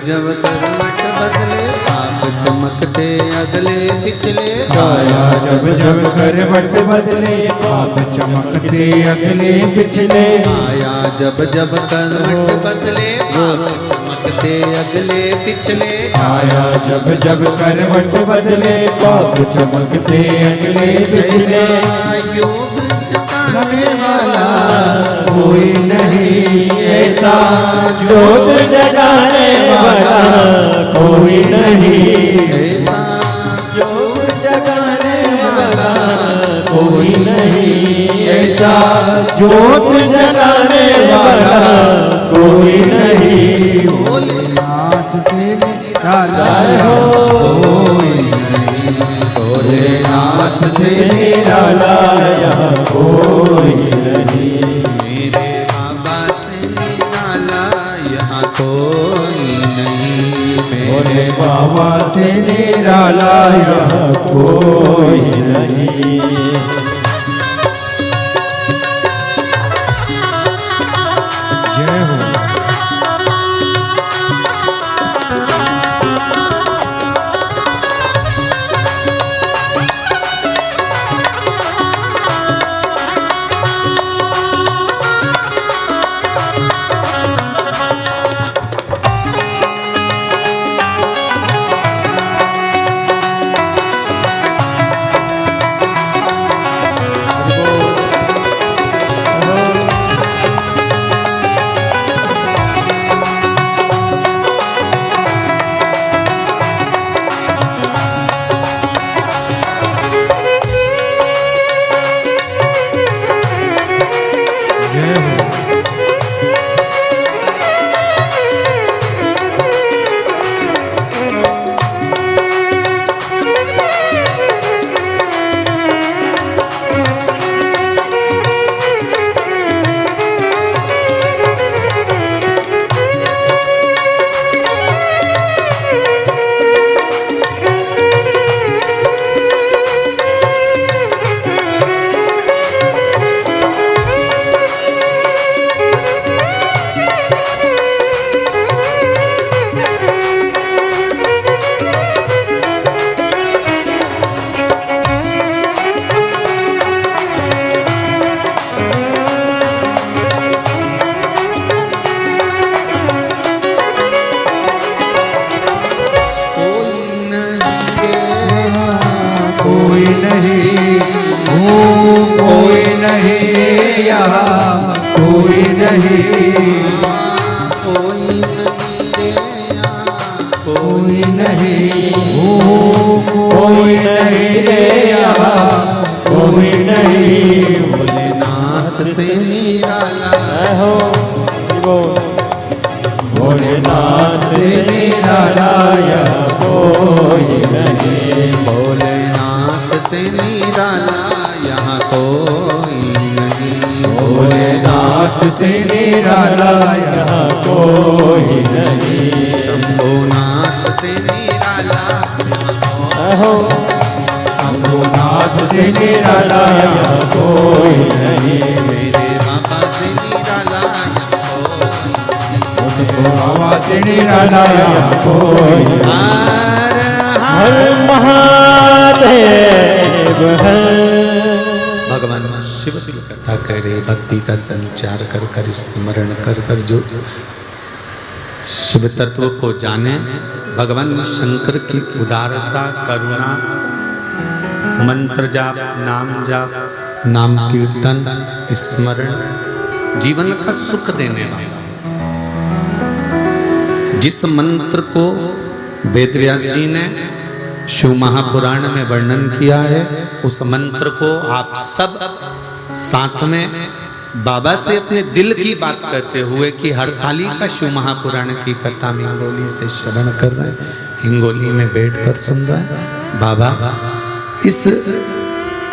S1: जब करवट बदले आप चमकते अगले पिछले।
S2: आया जब जब करवट बदले आप चमकते अगले पिछले।
S1: आया जब जब करवट बदले आप चमकते अगले पिछले।
S2: आया जब जब करवट बदले आप चमकते अगले पिछले।
S1: योग जगाने वाला
S2: कोई नहीं। ऐसा जोत जगाने वाला कोई नहीं।
S1: ऐसा
S2: जोत जगाने वाला कोई नहीं। ऐसा जोत जगाने वाला कोई नहीं।
S1: भोलेनाथ से निराला
S2: कोई नहीं। भोलेनाथ से निराला यहाँ कोई नहीं।
S1: मेरे बाबा से निराला यहाँ कोई नहीं।
S2: भोले बाबा से निराला यहाँ कोई नहीं। जय हो। कोई नहीं, कोई नहीं, कोई नहीं रे यहाँ, कोई नहीं।
S1: भोलेनाथ से निराला
S2: हो, भोलेनाथ से निराला यहाँ कोई नहीं।
S1: भोलेनाथ से निराला यहाँ कोई नहीं।
S2: भोलेनाथ से निराला यहाँ कोई नहीं।
S1: शंभुनाथ से निराला
S2: हो, शंभुनाथ से निराला यहाँ कोई नहीं।
S1: मेरे बाबा से निराला यहाँ कोई नहीं।
S2: बाबा से निराला यहाँ कोई नहीं। हर महादेव है।
S1: भगवान शिव की कथा करे, भक्ति का संचार कर कर, स्मरण कर कर जो शिव तत्व को जाने, भगवान शंकर की उदारता, करुणा, मंत्र जाप, नाम कीर्तन, स्मरण जीवन का सुख देने वाला। जिस मंत्र को वेदव्यास जी ने शिव महापुराण में वर्णन किया है, उस मंत्र को आप सब साथ में बाबा से अपने दिल की बात करते हुए कि हरतालिका शिव महापुराण की कथा में हिंगोली से श्रवण कर रहे हैं, हिंगोली में बैठकर सुन रहे हैं। बाबा इस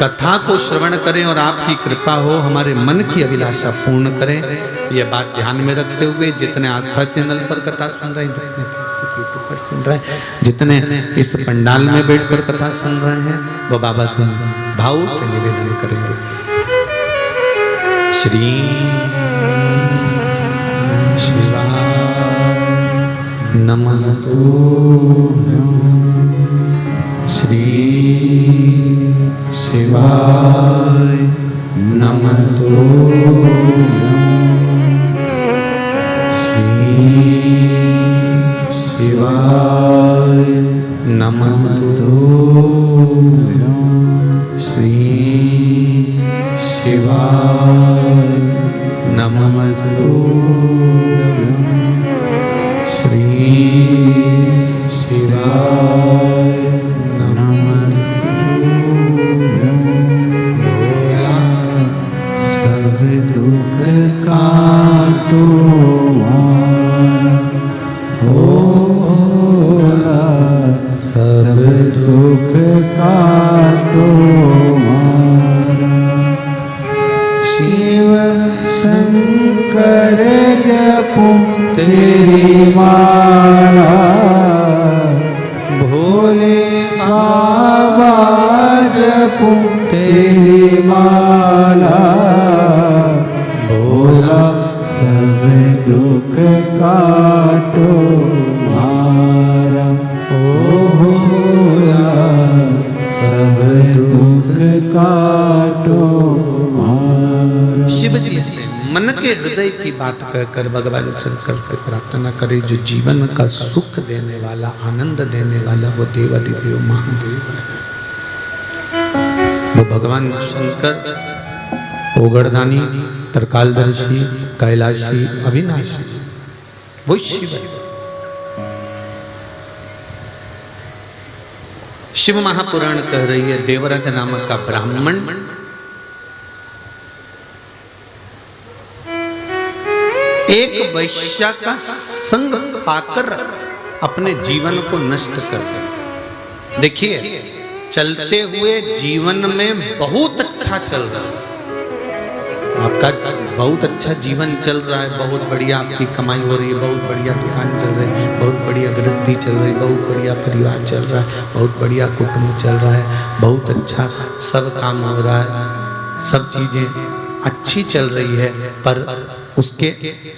S1: कथा को श्रवण करें और आपकी कृपा हो, हमारे मन की अभिलाषा पूर्ण करें। यह बात ध्यान में रखते हुए जितने आस्था चैनल पर कथा सुन रहे हैं, जितने फेसबुक यूट्यूब पर सुन रहे हैं, जितने इस पंडाल में बैठकर कथा सुन रहे हैं, वो बाबा से भाव से निवेदन करेंगे। श्री शिवाय नमस्तु, श्री शिवाय नमस्तु, श्री शिवाय नमस्तु, श्री शिवाय नमस्तु, श्री शिवाय नमस्तु। भोला सब दुख काटो भोला सब दुख काटो।
S2: बोले बाबा जपूं तेरी माला, बोला सब दुख काटो मारा, ओ भोला सब दुख काटो मारा।
S1: शिव जी से मन के हृदय की बात कहकर भगवान शंकर से प्रार्थना करे, जो जीवन का सुख देने वाला, आनंद देने वाला वो देवाधिदेव महादेव है। वो भगवान शंकर ओगरदानी, तरकालदर्शी, कैलाशी, अविनाशी, वो शिव है। शिव महापुराण कह रही है, देवराज नामक का ब्राह्मण एक वैश्या का संग पाकर अपने जीवन को नष्ट कर। देखिए, चलते हुए जीवन में बहुत अच्छा चल रहा है, आपका बहुत अच्छा जीवन चल रहा है, बहुत बढ़िया आपकी कमाई हो रही है, बहुत बढ़िया दुकान चल रही है, बहुत बढ़िया गृहस्थी चल रही है, बहुत बढ़िया परिवार चल रहा है, बहुत बढ़िया कुटुंब चल रहा है, बहुत अच्छा सब काम हो रहा है, सब चीजें अच्छी चल रही है। पर उसके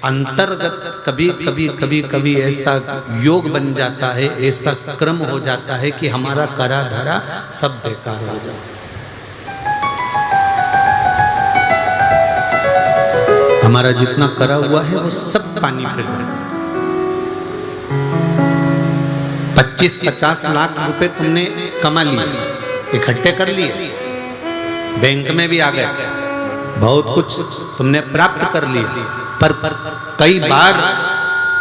S1: अंतर्गत कभी ऐसा योग बन जाता है, ऐसा क्रम हो जाता है कि हमारा करा धरा सब बेकार हो जाता है। हमारा जितना करा हुआ है वो सब पानी फिर जाएगा। 25-50 लाख रुपए तुमने कमा लिए, इकट्ठे कर लिए, बैंक में भी आ गए, बहुत कुछ तुमने प्राप्त कर लिया, पर कई बार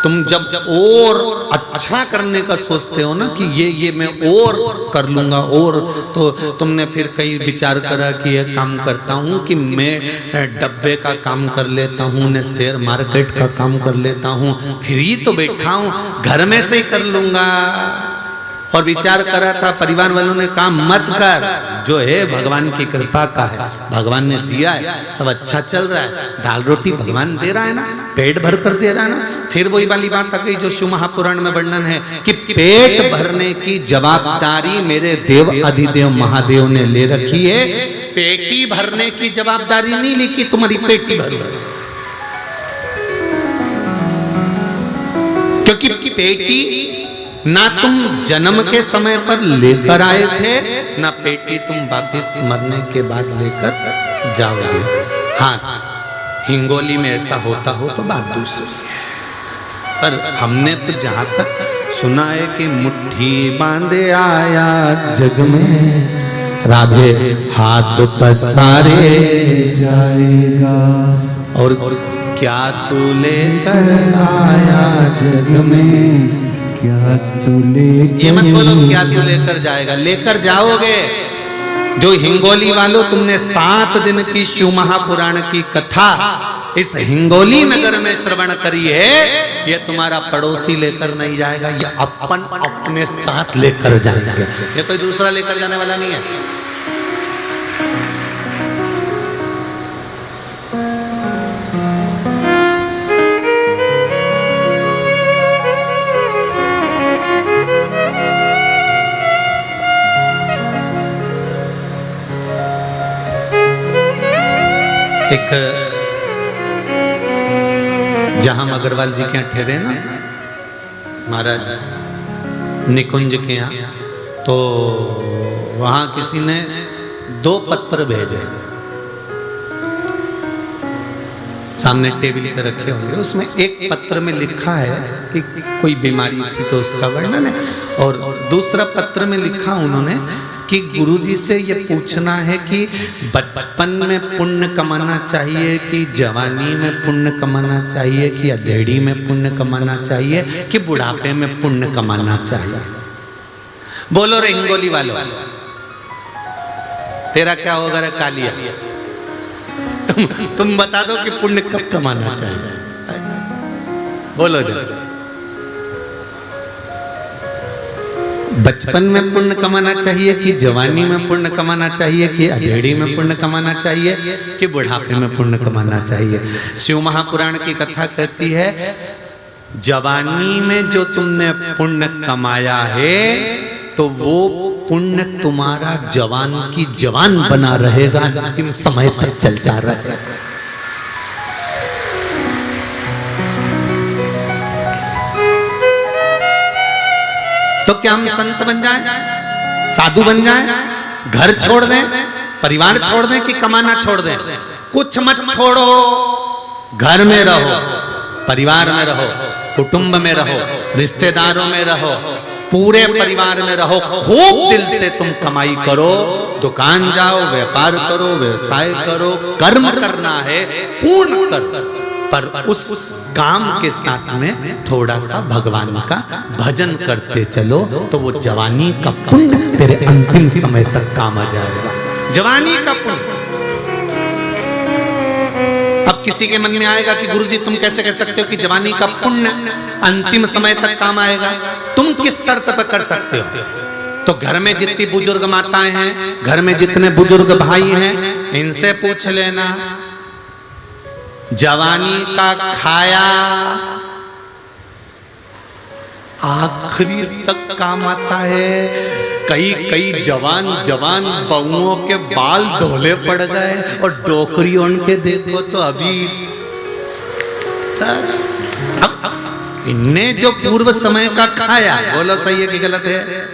S1: तुम जब और अच्छा करने का सोचते हो ना कि ये मैं और कर लूंगा, और तो तुमने फिर कई विचार करा कि यह काम करता हूँ कि मैं डब्बे का काम कर लेता हूँ, न शेयर मार्केट का काम कर लेता हूँ, फ्री तो बैठा हूँ, घर में से ही कर लूंगा। और विचार करा था, परिवार वालों ने कहा मत कर, जो है भगवान की कृपा का है, भगवान ने दिया है, सब अच्छा चल रहा है, दाल रोटी भगवान दे रहा है ना, पेट भर कर दे रहा है ना। फिर वही वाली बात आ गई जो शिव महापुराण में वर्णन है कि पेट भरने की जवाबदारी मेरे देव अधिदेव महादेव ने ले रखी है, पेटी भरने की जवाबदारी नहीं लिखी, तुम्हारी पेटी भर, क्योंकि पेटी ना तुम जन्म के समय पर लेकर आए थे, ना पेटी तुम वापिस मरने के बाद लेकर जाओगे। हाँ, हिंगोली में ऐसा होता हो तो बात दूसरी है, पर हमने तो जहां तक सुना है कि मुट्ठी बांधे आया जग में, राधे हाथ पसारे जाएगा, और क्या तू लेकर आया जग में,
S2: क्या तू लेकर,
S1: ये मत बोलो क्या तू लेकर जाएगा, लेकर जाओगे। जो हिंगोली वालों, तुमने 7 दिन की शिव महापुराण की कथा इस हिंगोली नगर में श्रवण करी है, ये तुम्हारा पड़ोसी लेकर नहीं जाएगा, ये अपन अपने साथ लेकर जाएंगे, ये कोई दूसरा लेकर जाने वाला नहीं है। एक जहां अग्रवाल जी के यहाँ ठहरे ना महाराज निकुंज के यहाँ, तो वहां किसी ने 2 पत्र भेजे, सामने टेबल पे रखे होंगे, उसमें एक पत्र में लिखा है कि कोई बीमारी थी तो उसका वर्णन है, और दूसरा पत्र में लिखा उन्होंने कि गुरुजी से ये पूछना है कि बचपन में पुण्य कमाना चाहिए कि जवानी में पुण्य कमाना चाहिए कि अधेड़ी में पुण्य कमाना चाहिए कि बुढ़ापे में पुण्य कमाना चाहिए। बोलो रे हिंगोली वालों, तेरा क्या होगा रे कालिया, तुम बता दो कि पुण्य कब कमाना चाहिए, बोलो जरा। बचपन में पुण्य कमाना चाहिए कि जवानी में पुण्य कमाना चाहिए कि अधेड़ी में पुण्य कमाना चाहिए कि बुढ़ापे में पुण्य कमाना चाहिए। शिव महापुराण की कथा कहती है, जवानी में जो तुमने पुण्य कमाया है तो वो पुण्य तुम्हारा जवान की जवान बना रहेगा, अंतिम समय तक चलता रहेगा। तो क्या हम संत बन जाएं, साधु बन जाएं, घर छोड़ दें, परिवार छोड़ दें कि कमाना छोड़ दें? कुछ मत छोड़ो, घर में रहो, परिवार में रहो, कुटुंब में रहो, रिश्तेदारों में रहो, पूरे परिवार में रहो, खूब दिल से तुम कमाई करो, दुकान जाओ, व्यापार करो, व्यवसाय करो, कर्म करना है पूर्ण कर, पर उस काम के साथ में थोड़ा सा भगवान का भजन करते चलो, तो वो जवानी का पुण्य तेरे अंतिम समय तक काम आ जाएगा। जवानी का पुण्य। अब किसी के मन में आएगा कि गुरुजी तुम कैसे कह सकते हो कि जवानी का पुण्य अंतिम समय तक काम आएगा? तुम किस शर्त पर कर सकते हो? तो घर में जितनी बुजुर्ग माताएं हैं, घर में जितने बुजुर्ग भाई हैं, इनसे पूछ लेना, जवानी का खाया आखिरी तक काम आता है। कई कई जवान बहुओं के बाल धोले पड़ गए और डोकरी उनके देखो तो अभी अब इनने जो पूर्व समय का खाया, बोलो सही है कि गलत है?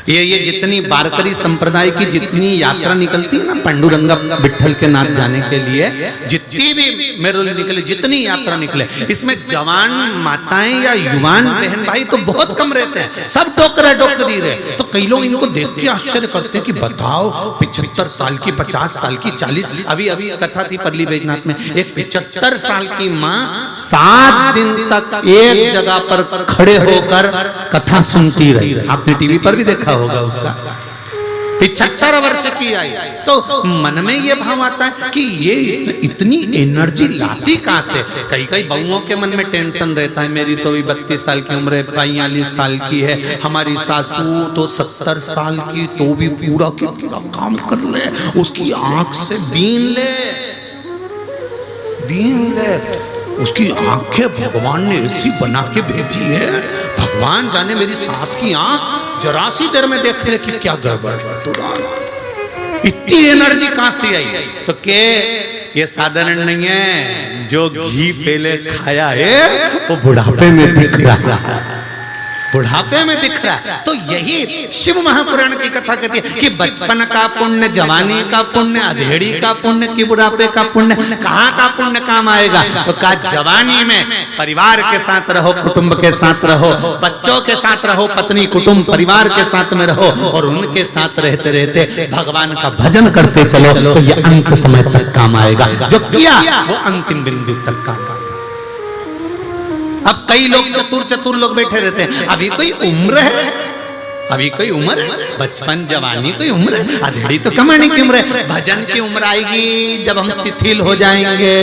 S1: ये जितनी वारकरी संप्रदाय की जितनी यात्रा निकलती है ना पांडुरंगा विठल के नाथ जाने के लिए, जितनी भी मेरुल निकले, जितनी यात्रा निकले, इसमें जवान माताएं या युवान बहन भाई तो बहुत कम रहते हैं, सब डोकरी रहे। तो कई लोग इनको देख के आश्चर्य करते हैं कि बताओ 75 साल की, 50 साल की, 40, अभी कथा थी परली बैजनाथ में, एक 75 साल की माँ 7 दिन तक एक जगह पर खड़े होकर कथा सुनती रही। आपने टीवी पर भी देखा होगा उसका। 75 वर्ष की आई, तो मन में ये भाव आता है कि ये इतनी एनर्जी लाती कहां से? कई बहुओं के मन में टेंशन रहता है, मेरी तो अभी 32 साल की उम्र है, 42 साल की है, हमारी सासू तो 70 साल की, तो भी पूरा के पूरा काम कर ले, उसकी आंख से बीन ले, उसकी आंखें भगवान ने ऐसी बना के भेजी है, भगवान जाने मेरी सास की आंख जरा सी देर में देख ले कि क्या गड़बड़ है, तुरंत इतनी एनर्जी कहां से आई? तो के ये साधारण नहीं है, जो घी पहले खाया है वो बुढ़ापे में दिख रहा है, बुढ़ापे में दिख रहा है। तो यही शिव महापुराण की कथा कहती है कि बचपन का पुण्य, जवानी का पुण्य, अधेड़ी का पुण्य कि बुढ़ापे का पुण्य, कहाँ का पुण्य काम आएगा? तो कहा जवानी में परिवार के साथ रहो, कुटुंब के साथ रहो, बच्चों के साथ रहो, पत्नी कुटुंब परिवार के साथ में रहो, और उनके साथ रहते रहते भगवान का भजन करते चलो, तो ये अंत समय तक काम आएगा। जो किया वो अंतिम बिंदु तक काम। अब कई लोग चतुर लोग बैठे रहते हैं, अभी कोई उम्र है, अभी कोई उम्र है, बचपन जवानी कोई उम्र है, अधेड़ी तो कमाने की उम्र है। भजन की उम्र आएगी जब हम शिथिल हो जाएंगे,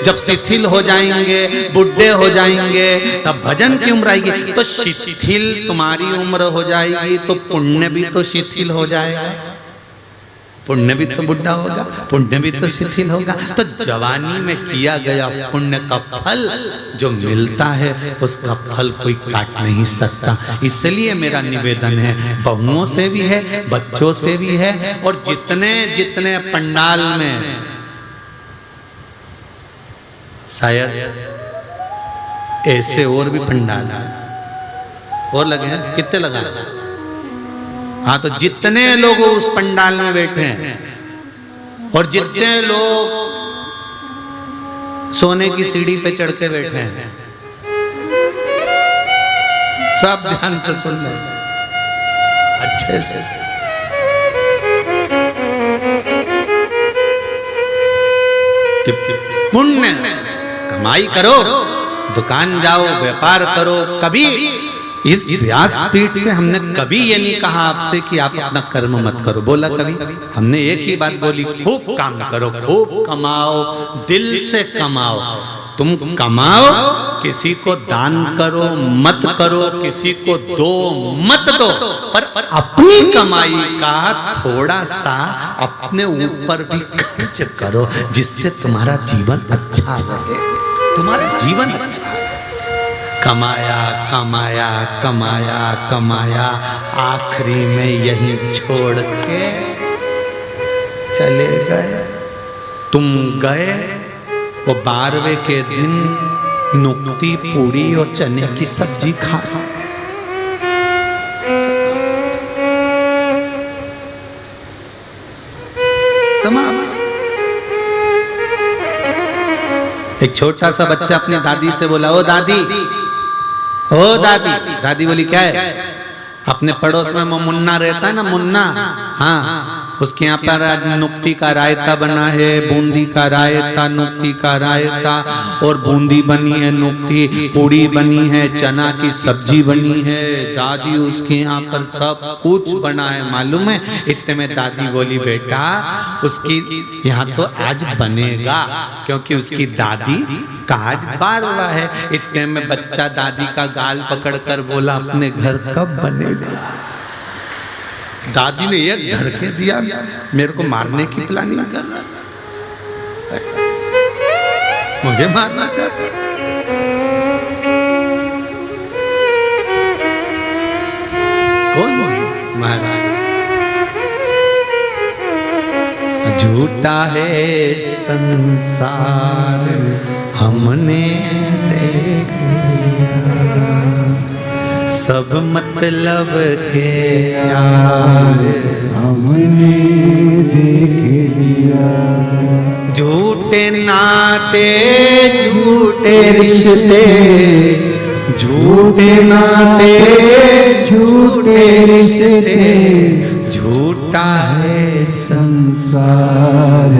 S1: जब शिथिल हो जाएंगे, बुढ़े हो जाएंगे, तब भजन की उम्र आएगी। तो शिथिल तुम्हारी उम्र हो जाएगी तो पुण्य भी तो शिथिल हो जाएगा, पुण्य भी तो बुढ़ा होगा, पुण्य भी तो शिथिल होगा। तो जवानी में किया गया पुण्य का फल जो मिलता है, उसका फल कोई काट नहीं सकता। इसलिए मेरा निवेदन है, बहुओं से भी है, बच्चों से भी है, और जितने जितने पंडाल में शायद ऐसे और भी पंडाल और लगे हैं, कितने लगा? हाँ, तो जितने लोग उस पंडाल में बैठे हैं और जितने लोग सोने की सीढ़ी पे चढ़ के बैठे हैं, सब ध्यान से सुन ले अच्छे से। पुण्य कमाई करो, दुकान जाओ, व्यापार करो। कभी इस व्यासपीठ से हमने कभी ये नहीं कहा आपसे कि आप अपना कर्म मत करो, बोला कभी? हमने एक ही बात बोली, खूब काम करो, खूब कमाओ, दिल से कमाओ। तुम कमाओ, किसी को दान करो मत करो, किसी को दो मत दो, पर अपनी कमाई का थोड़ा सा अपने ऊपर भी खर्च करो, जिससे तुम्हारा जीवन अच्छा रहे, तुम्हारा जीवन अच्छा। कमाया कमाया कमाया कमाया, आखिरी में यहीं छोड़ के चले गए। तुम गए, वो 12वें के दिन नुक्ती पूड़ी और चने की सब्जी खा रहे। एक छोटा सा बच्चा अपनी दादी से बोला, ओ दादी, ओ दादी। दादी बोली क्या है? अपने पड़ोस में वो मुन्ना रहता है ना, मुन्ना, हाँ, उसके यहाँ पर आज नुक्ती का रायता बना है, बूंदी का रायता, नुक्ती का रायता, और बूंदी बनी है, नुक्ती पूड़ी बनी है, चना की सब्जी बनी है। दादी उसके यहाँ पर सब कुछ बना है, मालूम है? इतने में दादी बोली, बेटा उसकी यहाँ तो आज बनेगा, क्योंकि उसकी दादी का आज 12वां है। इतने में बच्चा दादी का गाल पकड़कर बोला, अपने घर कब बनेगा? दादी ने एक घर के दिया, मेरे को मारने की प्लानिंग कर रहा, मुझे मारना चाहता। कौन मारा? झूठा है संसार हमने देख लिया, सब मतलब के यार
S2: हमने देख लिया।
S1: झूठे नाते झूठे रिश्ते, झूठे नाते झूठे रिश्ते, झूठा है
S2: संसार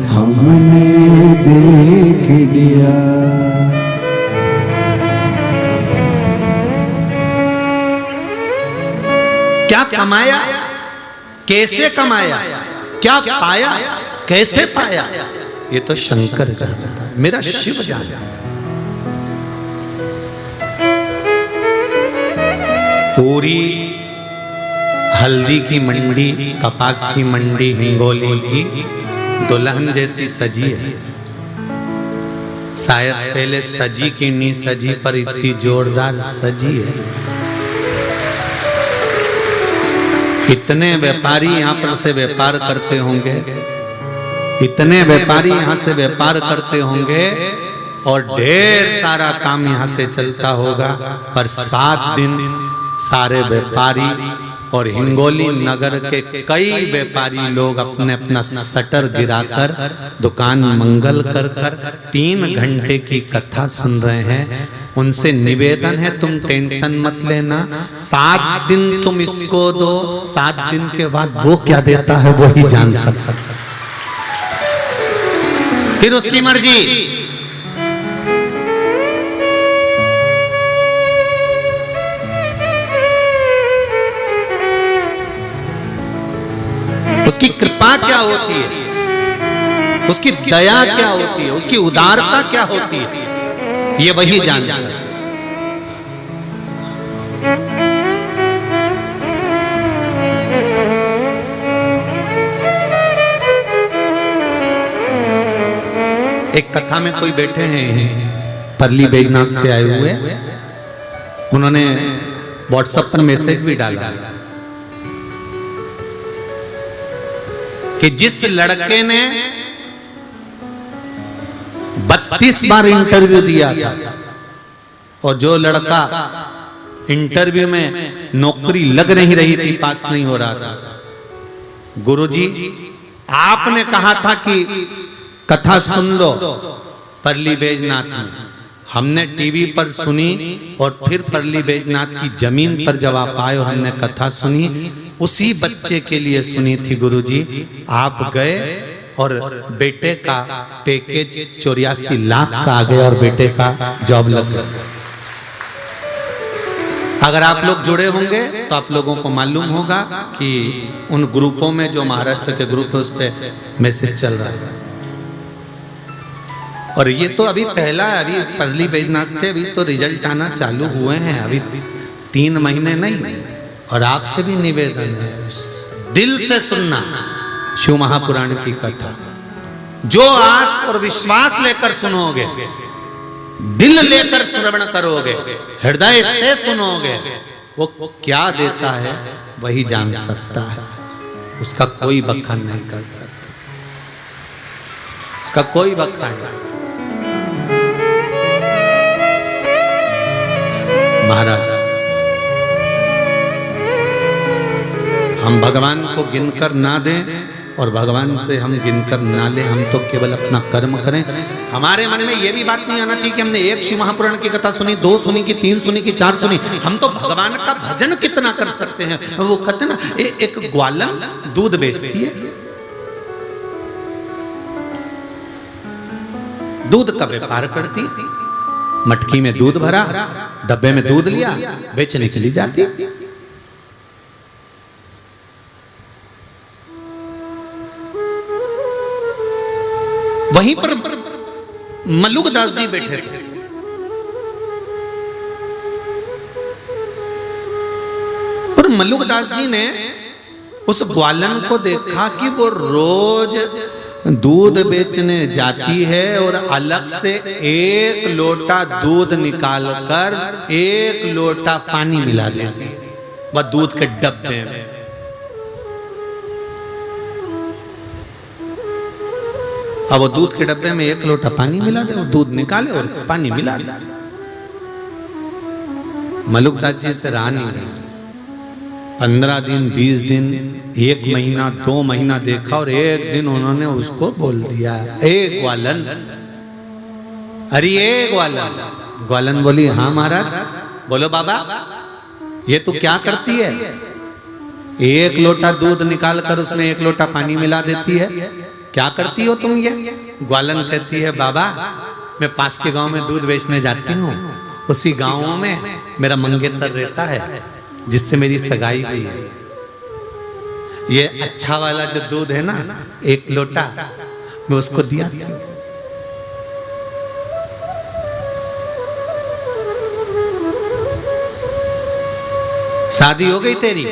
S2: हमने देख लिया।
S1: क्या कमाया, कैसे कमाया, क्या पाया, कैसे पाया, ये तो शंकर जानता है, मेरा शिव जानता है। पूरी हल्दी की मंडी, कपास की मंडी, हिंगोली की दुल्हन जैसी सजी है। शायद पहले सजी की नहीं सजी, पर इतनी जोरदार सजी है। इतने व्यापारी यहाँ पर से व्यापार करते होंगे, इतने व्यापारी यहाँ से व्यापार करते होंगे, और ढेर सारा काम यहाँ से चलता होगा, पर 7 दिन सारे व्यापारी और हिंगोली नगर के कई व्यापारी लोग अपने अपना शटर गिराकर दुकान मंगल कर 3 घंटे की कथा सुन रहे हैं। उनसे निवेदन है, तुम टेंशन मत लेना, 7 दिन तुम इसको दो, 7 दिन के बाद वो क्या देता है वो ही जान सकता, फिर उसकी मर्जी। उसकी कृपा क्या होती है, उसकी दया क्या होती है, उसकी उदारता क्या होती है, ये वही जानता है। एक कथा में कोई बैठे हैं, परली बैजनाथ से आए हुए, उन्होंने व्हाट्सएप पर मैसेज भी डाला कि जिस लड़के ने 32 बार इंटरव्यू दिया था, और जो लड़का इंटरव्यू में नौकरी लग नहीं रही थी, पास नहीं हो रहा था, गुरुजी आपने कहा था कि कथा सुन लो परली बैजनाथ में। हमने टीवी पर सुनी, और फिर परली बैजनाथ की जमीन पर जब आप आए और हमने कथा सुनी, उसी बच्चे के लिए सुनी थी गुरुजी। आप गए और बेटे का पैकेज 84 लाख का आ गया, और बेटे का जॉब लग गया। अगर आप लोग जुड़े होंगे तो आप लोगों को मालूम होगा कि उन ग्रुपों में, जो महाराष्ट्र के ग्रुप है, उस पर मैसेज चल रहा है। और ये तो अभी पहला है, अभी परली बैजनाथ से अभी तो रिजल्ट आना चालू हुए हैं, अभी 3 महीने नहीं। और आपसे भी निवेदन है, दिल से सुनना शिव महापुराण की कथा। जो आस और विश्वास लेकर सुनोगे दिल लेकर श्रवण करोगे, हृदय से सुनोगे, वो क्या देता है वही जान सकता है। उसका कोई बखान नहीं कर सकता, उसका कोई बखान नहीं। महाराज, हम भगवान को गिनकर ना दें और भगवान से हम गिनकर ना लें, हम तो केवल अपना कर्म करें। हमारे मन में यह भी बात नहीं आना चाहिए कि हमने एक शिव महापुराण की कथा सुनी, 2 सुनी कि 3 सुनी कि 4 सुनी। हम तो भगवान का भजन कितना कर सकते हैं। वो कहते ना, एक ग्वालन दूध बेचती है, दूध का व्यापार करती है, मटकी में दूध भरा, डब्बे में दूध लिया, बेचने चली जाती। वहीं पर मल्लुकदास जी बैठे थे। और मल्लुकदास जी ने उस ग्वालन को देखा कि वो रोज दूध बेचने जाती है और अलग से 1 लोटा दूध निकालकर 1 लोटा पानी मिला देती है वह दूध के डब्बे में। अब वो दूध के डब्बे में 1 लोटा पानी मिला दे, वो दूध निकाले और पानी मिला दे। मल्लुकदास जी से रहा नहीं गया। 15 दिन, 20 दिन, 1 महीना, 2 महीना देखा और एक दिन उन्होंने उसको बोल दिया, ए ग्वालन, अरे ए ग्वालन। ग्वालन बोली, हाँ महाराज। बोलो बाबा, ये तू क्या करती है? 1 लोटा दूध निकाल कर उसमें 1 लोटा पानी मिला देती है, क्या करती हो तुम ये? ग्वालन कहती है, बाबा मैं पास के गांव में दूध बेचने जाती हूँ, उसी गांव में मेरा मंगेतर रहता है जिससे मेरी सगाई हुई है। ये अच्छा वाला जो दूध है ना, 1 लोटा मैं उसको दिया था। शादी हो गई तेरी?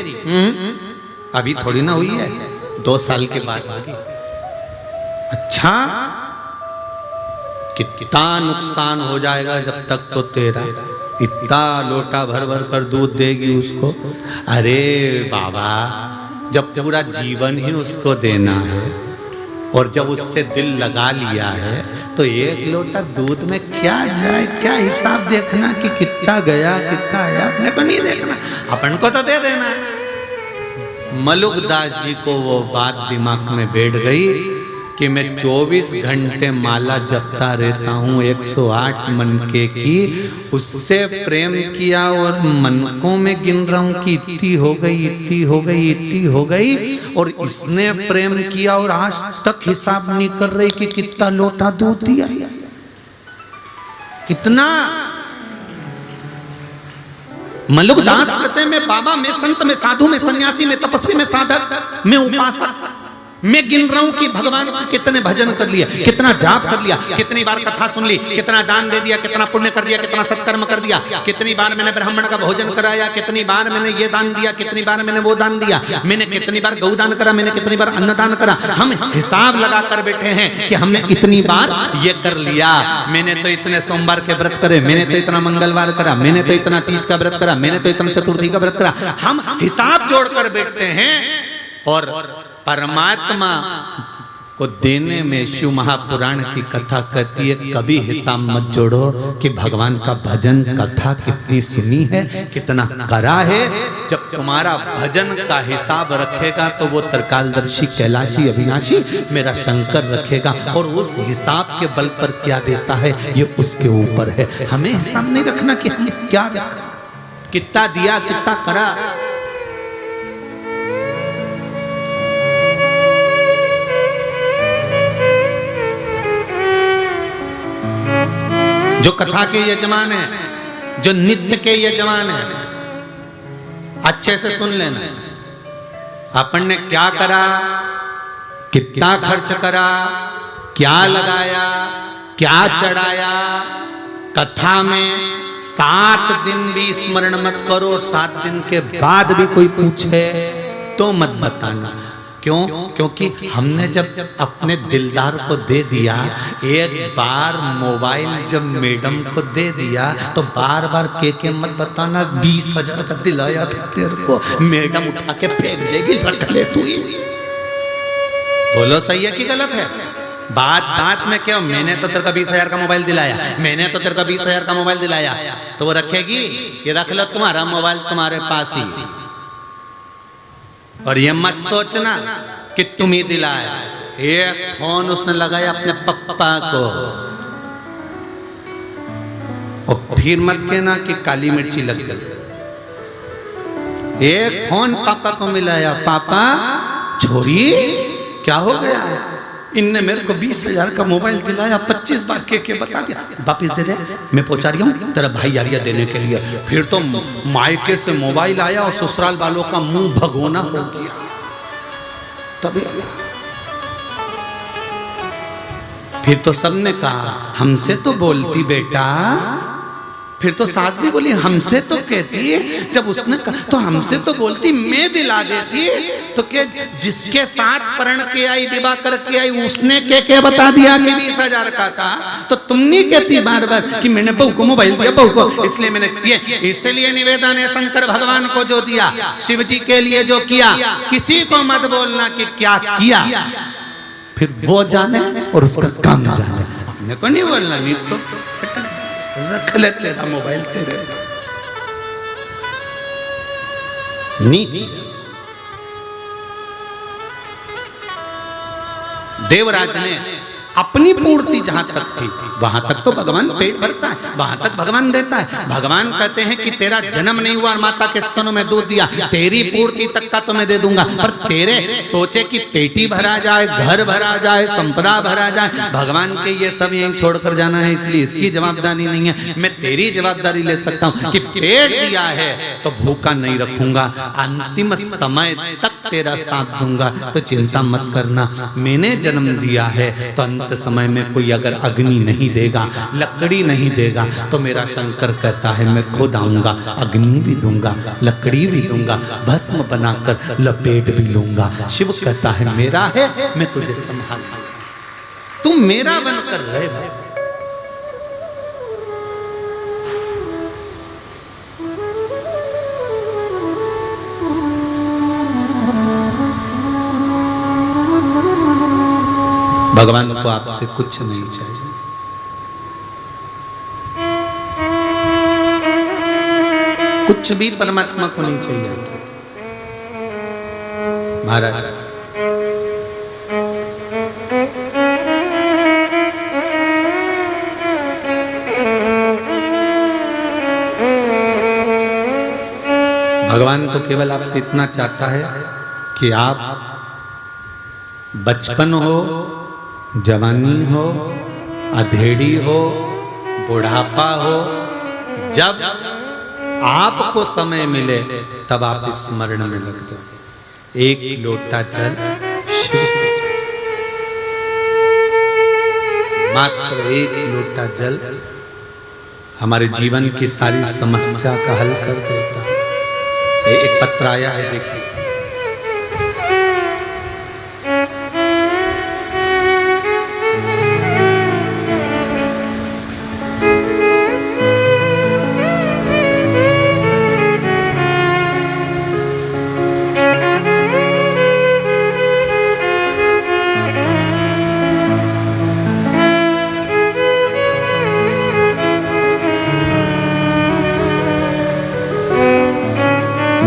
S1: अभी थोड़ी ना हुई है, 2 साल के बाद होगी। अच्छा, कितना नुकसान हो जाएगा जब तक तो तेरा। इतना लोटा भर भर कर दूध देगी उसको। अरे बाबा, जब पूरा जीवन ही उसको देना है और जब उससे दिल लगा लिया है तो 1 लोटा दूध में क्या जाए, क्या हिसाब देखना कि कितना गया कितना आया, अपने को नहीं देखना, अपन को तो दे देना। मल्लुकदास जी को वो बात दिमाग में बैठ गई कि मैं 24 घंटे माला जपता रहता हूँ 108 मनके की, उससे प्रेम किया और मनकों में गिन रहा हूँ कि इतनी हो गई, इतनी हो गई, इतनी हो गई, और इसने प्रेम किया और आज तक हिसाब नहीं कर रही कि कितना लोटा दूध दिया, कितना। मल्लुकदास कहते हैं, मैं बाबा, मैं संत, मैं साधु, मैं सन्यासी, मैं तपस्वी, मैं साधक, मैं उपासक, मैं गिन रहा हूं कि भगवान को कितने भजन कर लिया, कितना जाप कर लिया, कितनी बार कथा सुन ली, कितना दान दे दिया, कितना पुण्य कर दिया, कितना सत्कर्म कर दिया, कितनी बार मैंने ब्राह्मण का भोजन कराया, कितनी बार मैंने ये दान दिया, कितनी बार मैंने वो दान दिया, मैंने कितनी बार गौदान करा, मैंने कितनी बार अन्नदान करा। हम हिसाब लगा कर बैठे हैं कि हमने इतनी बार ये कर लिया, मैंने तो इतने सोमवार के व्रत करे, मैंने तो इतना मंगलवार करा, मैंने तो इतना तीज का व्रत करा, मैंने तो इतना चतुर्थी का व्रत करा। हम हिसाब जोड़कर बैठते हैं और परमात्मा को देने में शिव महापुराण की कथा कहती है, कभी हिसाब मत जोड़ो कि भगवान का भजन कथा कितनी सुनी है, कितना करा है। जब तुम्हारा भजन का हिसाब रखेगा तो वो त्रिकालदर्शी, कैलाशी, अविनाशी मेरा शंकर रखेगा, और उस हिसाब के बल पर क्या देता है ये उसके ऊपर है। हमें हिसाब नहीं रखना कि हम क्या रखा, कितना दिया, कितना करा। जो कथा के यजमान है, जो नित्य के यजमान है, अच्छे से सुन लेना। अपन ने क्या करा, कितना खर्च करा, क्या लगाया, क्या चढ़ाया। कथा में 7 दिन भी स्मरण मत करो, 7 दिन के बाद भी कोई पूछे तो मत बताना, क्यों? क्योंकि हमने जब अपने दिलदार को दे दिया, एक बार मोबाइल जब मैडम को दे दिया तो बार बार के मत बताना 20,000 का दिलाया था तेरे को, मैडम उठा के फेंक देगी, रख ले तू ही। बोलो सही है कि गलत है? बात बात में क्यों, मैंने तो तेरे को 20,000 का मोबाइल दिलाया, मैंने तो तेरे को 20,000 का मोबाइल दिलाया, तो वो रखेगी कि रख लो तुम्हारा मोबाइल तुम्हारे पास ही। और ये मत सोचना कि तुम ही दिलाया, ये फोन उसने लगाया अपने पप्पा को। और फिर मत कहना कि काली मिर्ची लग गई। एक फोन पापा को मिलाया, पापा छोरी क्या हो गया, इनने मेरे को 20,000 का मोबाइल दिलाया, 25 बार के बता दिया, वापिस दे दे, मैं पहुंचा रही हूँ, तेरा भाई आ रहा देने के लिए। फिर तो मायके से मोबाइल आया और ससुराल वालों का मुंह भगोना हो गया। तभी फिर तो सबने कहा हमसे तो बोलती बेटा, फिर तो सास भी बोली हमसे तो कहती है, जब उसने कहा तो हमसे तो बोलती, मैं दिला देती, तो क्या जिसके साथ प्रण के आई, विवाह करके आई, उसने क्या बता दिया कि 20,000 का था, तो तुम नहीं कहती बार बार कि मैंने बहू को मोबाइल दिया, बहू को इसलिए मैंने दिया। इसलिए निवेदन है शंकर भगवान को जो दिया, शिव जी के लिए जो किया, किसी को मत बोलना कि क्या किया, फिर वो जाने और उसका काम जाने, अपने को नहीं बोलना। नहीं तो रख ले तेरा मोबाइल तेरे नीचे। देवराज ने अपनी पूर्ति जहां तक थी वहां तक तो भगवान पेट भरता है, वहां तक भगवान देता है। भगवान कहते हैं कि तेरा जन्म नहीं हुआ और माता के स्तनों में दूध दिया, तेरी पूर्ति तक का तो मैं दे दूंगा, पर तेरे सोचे कि पेटी भरा जाए, घर भरा जाए, संपदा भरा जाए, भगवान के ये सब यहीं छोड़कर जाना है, इसलिए इसकी जवाबदारी नहीं है। मैं तेरी जवाबदारी ले सकता हूं कि पेट दिया है तो भूखा नहीं रखूंगा, अंतिम समय तक तेरा साथ दूंगा, तो चिंता मत करना। मैंने जन्म दिया है तो अंत समय में कोई अगर अग्नि नहीं देगा, लकड़ी नहीं देगा, तो मेरा शंकर कहता है मैं खुद आऊंगा, अग्नि भी दूंगा, लकड़ी भी दूंगा, भस्म बनाकर लपेट भी लूंगा। शिव कहता है मेरा है, मैं तुझे संभालूंगा, तुम मेरा बनकर रहे भाई। भगवान को आपसे कुछ नहीं चाहिए, कुछ भी परमात्मा को नहीं चाहिए आपसे। महाराज भगवान तो केवल आपसे इतना चाहता है कि आप बचपन हो, जवानी हो, अधेड़ी हो, बुढ़ापा हो, जब आपको समय मिले तब आप स्मरण में लग जाओ। एक लोटा जल शिव, मात्र एक लोटा जल हमारे जीवन की सारी समस्या का हल कर देता है। एक पत्र आया है, देखिए।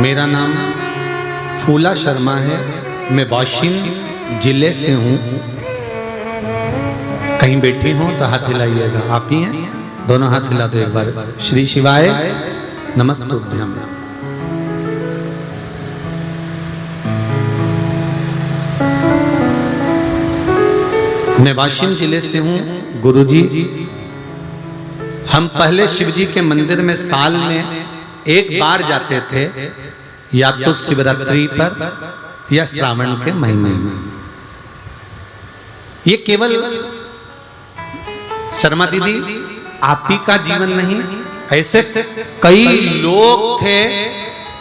S1: मेरा नाम फूला शर्मा है, मैं वाशिम जिले से हूँ। कहीं बैठे हो तो हाथ हिलाइएगा, आप ही हैं, दोनों हाथ हिला दो एक बार। श्री शिवाय नमस्तुभ्यम। मैं वाशिम जिले से हूँ। गुरुजी, हम पहले शिव जी के मंदिर में साल में एक बार जाते थे, या तो शिवरात्रि पर या श्रावण के महीने में। ये केवल शर्मा दीदी आप ही का जीवन नहीं, ऐसे कई लोग थे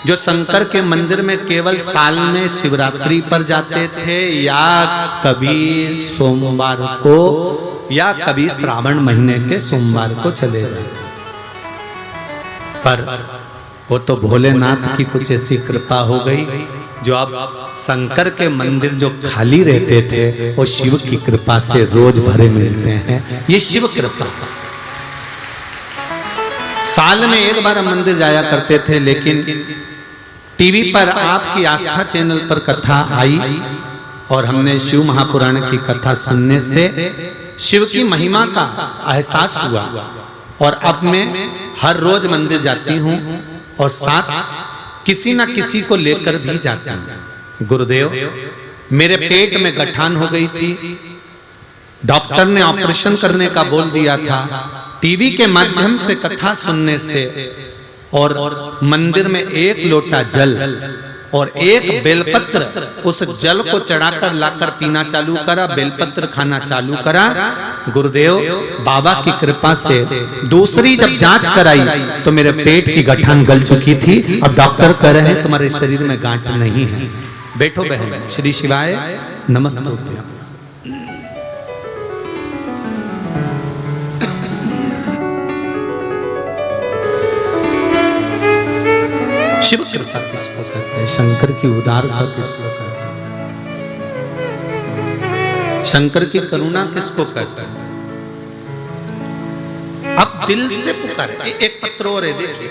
S1: जो शंकर के मंदिर में केवल साल में शिवरात्रि पर जाते थे, या कभी सोमवार को, या कभी श्रावण महीने के सोमवार को चले गए। पर वो तो भोलेनाथ की कुछ ऐसी कृपा हो गई, जो अब शंकर के मंदिर जो खाली रहते थे वो शिव की कृपा से रोज भरे मिलते हैं। ये शिव कृपा। साल में एक बार मंदिर जाया करते थे, लेकिन टीवी पर आपकी आस्था चैनल पर कथा आई और हमने शिव महापुराण की कथा सुनने से शिव की महिमा का एहसास हुआ। और अब मैं हर रोज मंदिर जाती हूँ और साथ किसी ना किसी को लेकर भी जाती हूँ। गुरुदेव, मेरे पेट में गठान हो गई थी, डॉक्टर ने ऑपरेशन करने का बोल दिया था। टीवी के माध्यम से कथा सुनने से और मंदिर में एक लोटा जल और एक बेलपत्र, उस जल को चढ़ाकर लाकर पीना चालू करा, बेलपत्र खाना चालू करा। गुरुदेव, बाबा की कृपा से दूसरी जब जांच कराई तो मेरे पेट की गठान गल चुकी थी। अब डॉक्टर कह रहे हैं तुम्हारे शरीर में गांठ नहीं है। बैठो बहन। श्री शिवाय नमस्तुभ्यं। शिव कृपा किसको कहते हैं? शंकर की उदारता किसको कहते हैं? शंकर की करुणा किसको कहते हैं? अब दिल से पुकारे। एक पत्र और है, देखिए।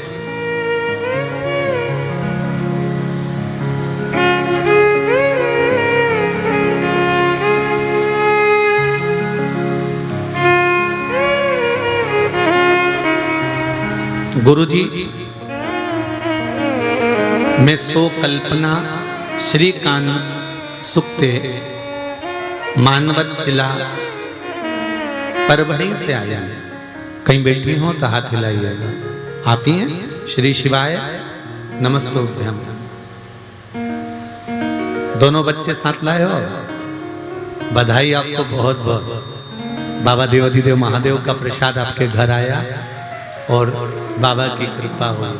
S1: गुरुजी, मैं सो कल्पना श्रीकांत सुक्ते मानवत जिला परभणी से आया। कहीं बैठी हो तो हाथ हिलाइएगा। आप ही हैं? श्री शिवाय नमस्तुभ्यं। दोनों बच्चे साथ लाए हो, बधाई आपको बहुत बहुत। बाबा देवाधिदेव महादेव का प्रसाद आपके घर आया और बाबा की कृपा हुई।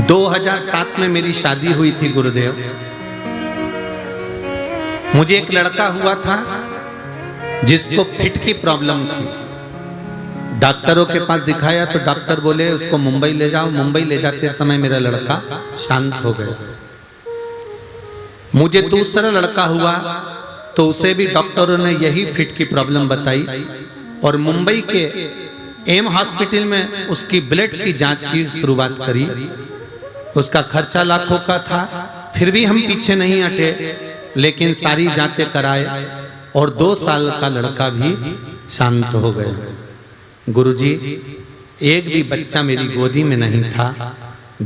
S1: 2007 में मेरी शादी हुई थी गुरुदेव। मुझे एक लड़का हुआ था जिसको फिट की प्रॉब्लम थी। डॉक्टरों के पास दिखाया तो डॉक्टर बोले उसको मुंबई ले जाओ। मुंबई ले जाते समय मेरा लड़का शांत हो गया। मुझे दूसरा लड़का हुआ तो उसे भी डॉक्टरों ने यही फिट की प्रॉब्लम बताई और मुंबई के एम हॉस्पिटल में उसकी ब्लड की जांच की शुरुआत करी। उसका खर्चा लाखों का था, फिर भी हम पीछे नहीं हटे, लेकिन सारी जांचें कराए और 2 साल का लड़का भी शांत हो गया। गुरुजी, एक भी बच्चा मेरी गोदी में नहीं था।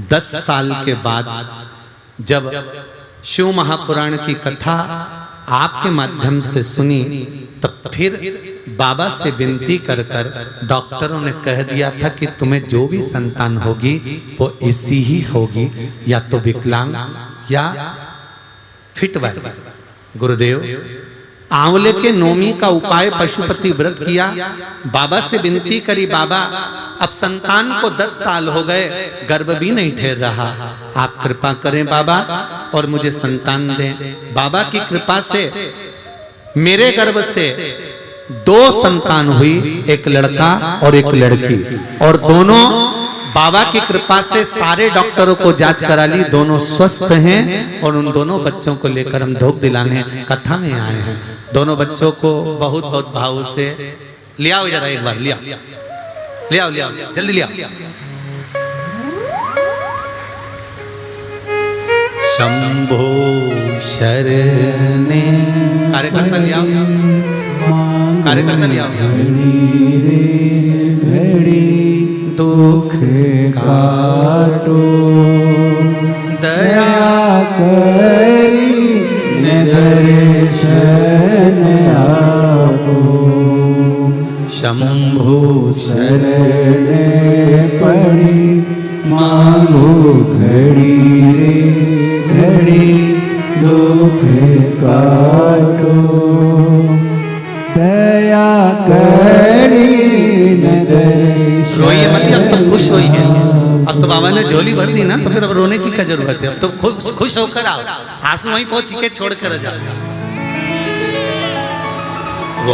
S1: 10 साल के बाद जब शिव महापुराण की कथा आपके माध्यम से सुनी, तब फिर बाबा से विनती कर कर डॉक्टरों ने कह दिया था कि तुम्हें जो भी संतान होगी वो ऐसी ही होगी, या तो विकलांग या फिट वाली। गुरुदेव, आंवले के नोमी का उपाय पशुपति व्रत किया, बाबा से विनती करी, बाबा अब संतान को 10 साल हो गए, गर्भ भी नहीं ठहर रहा, आप कृपा करें बाबा और मुझे संतान दें। बाबा की कृपा से मेरे गर्भ से 2 संतान हुई, एक लड़का और एक लड़की, और दोनों बाबा की कृपा से सारे डॉक्टरों को जांच करा ली, दोनों स्वस्थ हैं। और उन दोनों बच्चों को लेकर हम धूप दिलाने कथा में आए हैं। दोनों बच्चों को बहुत बहुत भाव से ले आओ, जरा एक बार ले आओ, ले आओ, ले आओ, जल्दी ले आओ। शंभो शरणे, कार्यकर्ता ले आओ, कार्यकर्ता ले आओ।
S2: घड़ी दुख काटो, दया करी दर्शन आपो।
S1: शंभो
S2: शरण पड़ी मांगो घड़ी रे घड़ी दुख काटो, दया करी नदर।
S1: रोइए मत, अब तो खुश होइए। अब तो बाबा ने झोली भर दी ना, तो फिर अब रोने की क्या जरूरत है? अब तो खुश होकर आओ, आंसू वहीं पहुंच के छोड़ कर जाओ। वो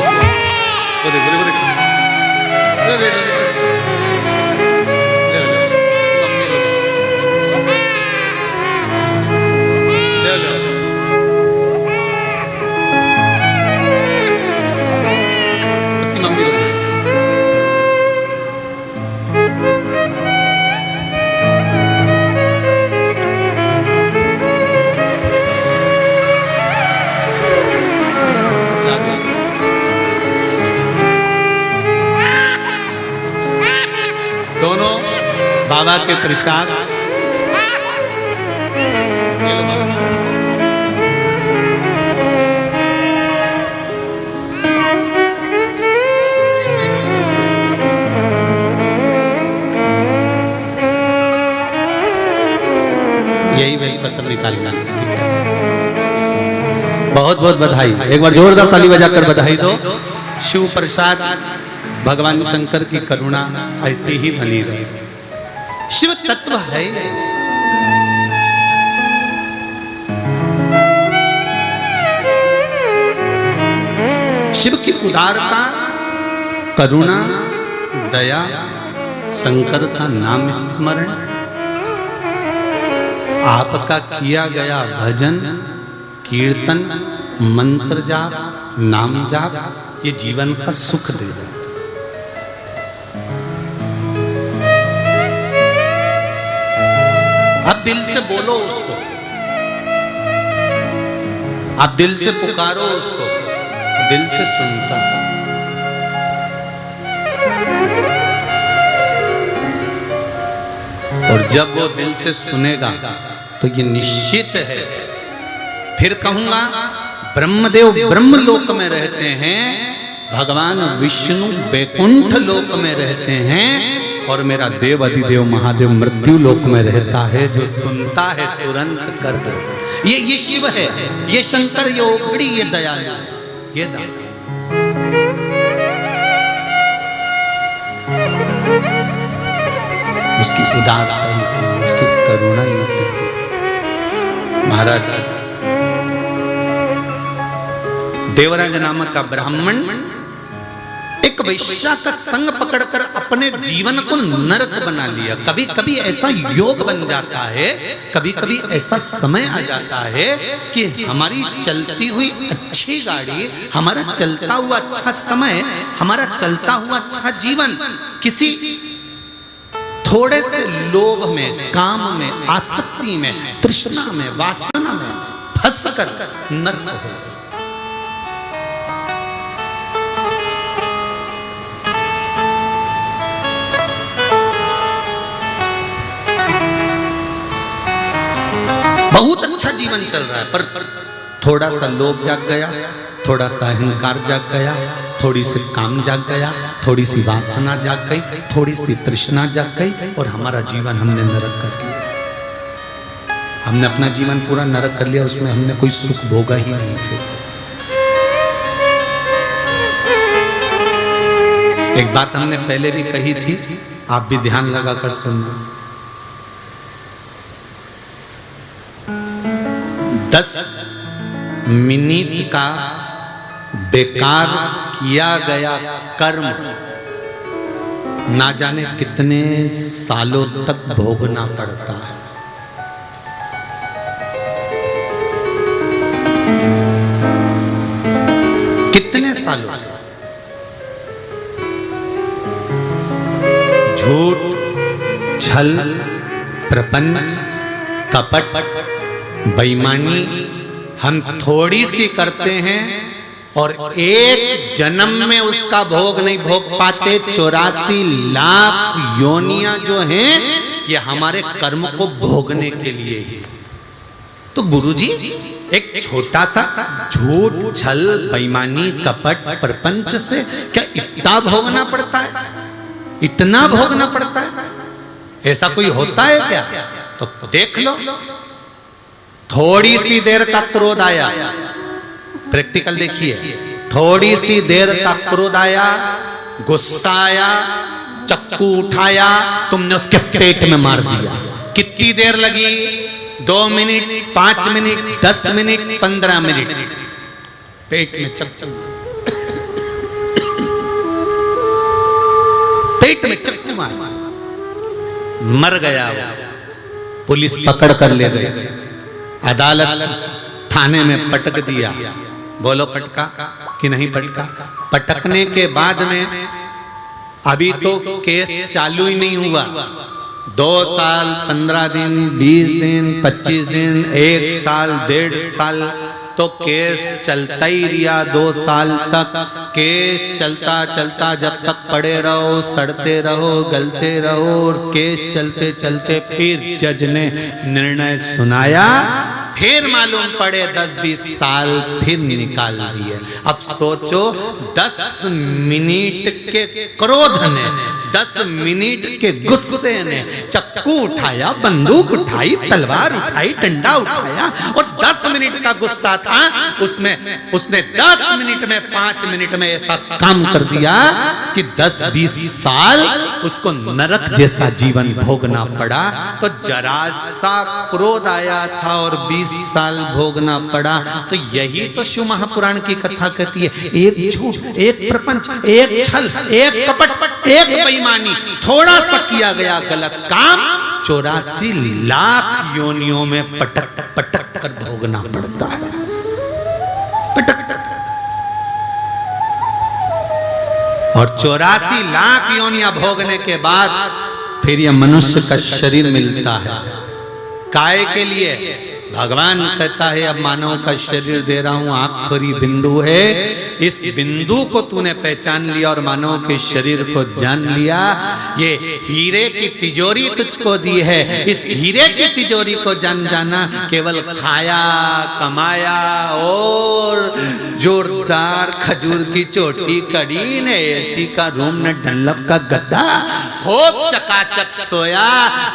S1: उसकी मम्मी दोनों बाबा के प्रसाद। यही बेलपत्र निकालना। बहुत बहुत बधाई, एक बार जोरदार ताली बजाकर बधाई दो। शिव प्रसाद, भगवान शंकर की करुणा ऐसी ही बनी रहे। शिव तत्व है शिव की उदारता, करुणा, दया, शंकर का नाम स्मरण, आपका किया गया भजन, कीर्तन, मंत्र जाप, नाम जाप, ये जीवन का सुख दे दे। अब दिल से बोलो उसको, आप दिल से पुकारो उसको, दिल से सुनता है। और जब वो दिल से सुनेगा तो ये निश्चित है, फिर कहूंगा ब्रह्मदेव ब्रह्मलोक में रहते हैं, भगवान विष्णु वैकुंठ लोक में रहते हैं, और मेरा देव अधिदेव महादेव मृत्यु लोक में रहता है, जो सुनता है तुरंत कर देता। ये शिव है, ये शंकर, ये ओगड़ी, ये दयालु, ये दाता। उसकी उदारता इतनी, उसकी करुणा इतनी। महाराज देवराज नामक का ब्राह्मण एक वैश्या का संग पकड़कर अपने जीवन को नरक बना लिया। कभी कभी ऐसा योग बन जाता है, कभी कभी ऐसा समय आ जाता है कि हमारी चलती हुई अच्छी गाड़ी, हमारा चलता हुआ अच्छा समय, हमारा चलता हुआ अच्छा जीवन किसी थोड़े से लोभ में, काम में, आसक्ति में, तृष्णा में, वासना में फंसकर नरक हो। बहुत अच्छा जीवन चल रहा है, पर थोड़ा सा लोभ जाग गया, थोड़ा सा अहंकार जाग गया, थोड़ी सी काम जाग गया, थोड़ी सी वासना जाग गई, थोड़ी सी तृष्णा जाग गई, और हमारा जीवन हमने नरक कर लिया। हमने अपना जीवन पूरा नरक कर लिया, उसमें हमने कोई सुख भोगा ही नहीं। फिर एक बात हमने पहले भी कही थी, आप भी ध्यान लगाकर सुनना। 10 मिनट का बेकार किया गया कर्म ना जाने कितने सालों तक भोगना पड़ता है। कितने सालों? झूठ, छल, प्रपंच, कपट, बेईमानी हम थोड़ी सी करते हैं और एक जन्म में उसका भोग नहीं भोग पाते। 84 लाख योनियां जो हैं ये हमारे कर्म को भोगने के लिए ही। तो गुरुजी एक छोटा सा झूठ, छल, बेईमानी, कपट, प्रपंच से क्या इतना भोगना पड़ता है? इतना भोगना पड़ता है? ऐसा कोई होता है क्या? तो देख लो, थोड़ी सी देर का क्रोध आया, प्रैक्टिकल देखिए, थोड़ी सी देर का क्रोध आया, गुस्सा आया, चक्कू उठाया, तुमने उसके पेट में मार दिया। कितनी देर लगी? 2 मिनट, 5 मिनट, 10 मिनट, 15 मिनट, पेट में चक्कू, पेट में चक्कू मारा, मर गया वो। पुलिस पकड़ कर ले गई, अदालत थाने में पटक दिया। बोलो पटका कि नहीं पटका? पटकने के बाद में अभी तो केस चालू ही नहीं हुआ। 2 साल, 15 दिन, 20 दिन, 25 दिन, 1 साल, 1.5 साल तो केस चलता ही रहा। 2 साल तक केस चलता चलता जब तक पड़े रहो, सड़ते रहो, गलते रहो, और केस चलते चलते फिर जज ने निर्णय सुनाया, फिर मालूम पड़े 10-20 साल फिर निकाल दिए। अब सोचो 10 मिनट के क्रोध ने, 10 मिनट के गुस्से ने चक्कू उठाया, बंदूक उठाई, तलवार उठाई, डंडा उठाया, और 10 मिनट का गुस्सा था उसमें, उसने 10 मिनट में, 5 मिनट में ऐसा काम कर दिया कि 10-20 साल उसको नरक जैसा जीवन भोगना पड़ा। तो जरा सा क्रोध आया था और 20 साल भोगना पड़ा। तो यही तो शिव महापुराण की कथा कहती है, एक झूठ, एक प्रपंच, एक छल, एक कपट, एक बेईमानी, थोड़ा सा किया गया गलत काम 84 लाख योनियों में पटक पटक कर भोगना पड़ता है। पटक और 84 लाख योनियां भोगने के बाद फिर यह मनुष्य का शरीर मिलता है। काय के लिए? भगवान कहता है अब मानव का शरीर दे रहा हूं, आखिरी बिंदु है, इस बिंदु को तूने पहचान लिया और मानव के शरीर को जान लिया। ये हीरे की तिजोरी तुझको दी है, इस हीरे की तिजोरी को जान जाना। केवल खाया, कमाया और जोरदार खजूर की चोटी, कड़ी ने एसी का रूम, ने डनलप का गद्दा, खूब चकाचक सोया,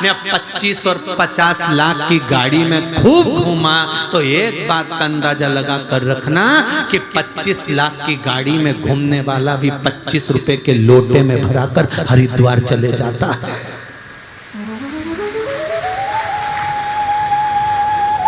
S1: ने 25 और 50 लाख की गाड़ी में खूब घूमा। तो एक बात का अंदाजा लगा कर रखना कि 25 लाख की गाड़ी में घूमने वाला भी 25 रुपए के लोटे में भराकर हरिद्वार चले जाता है।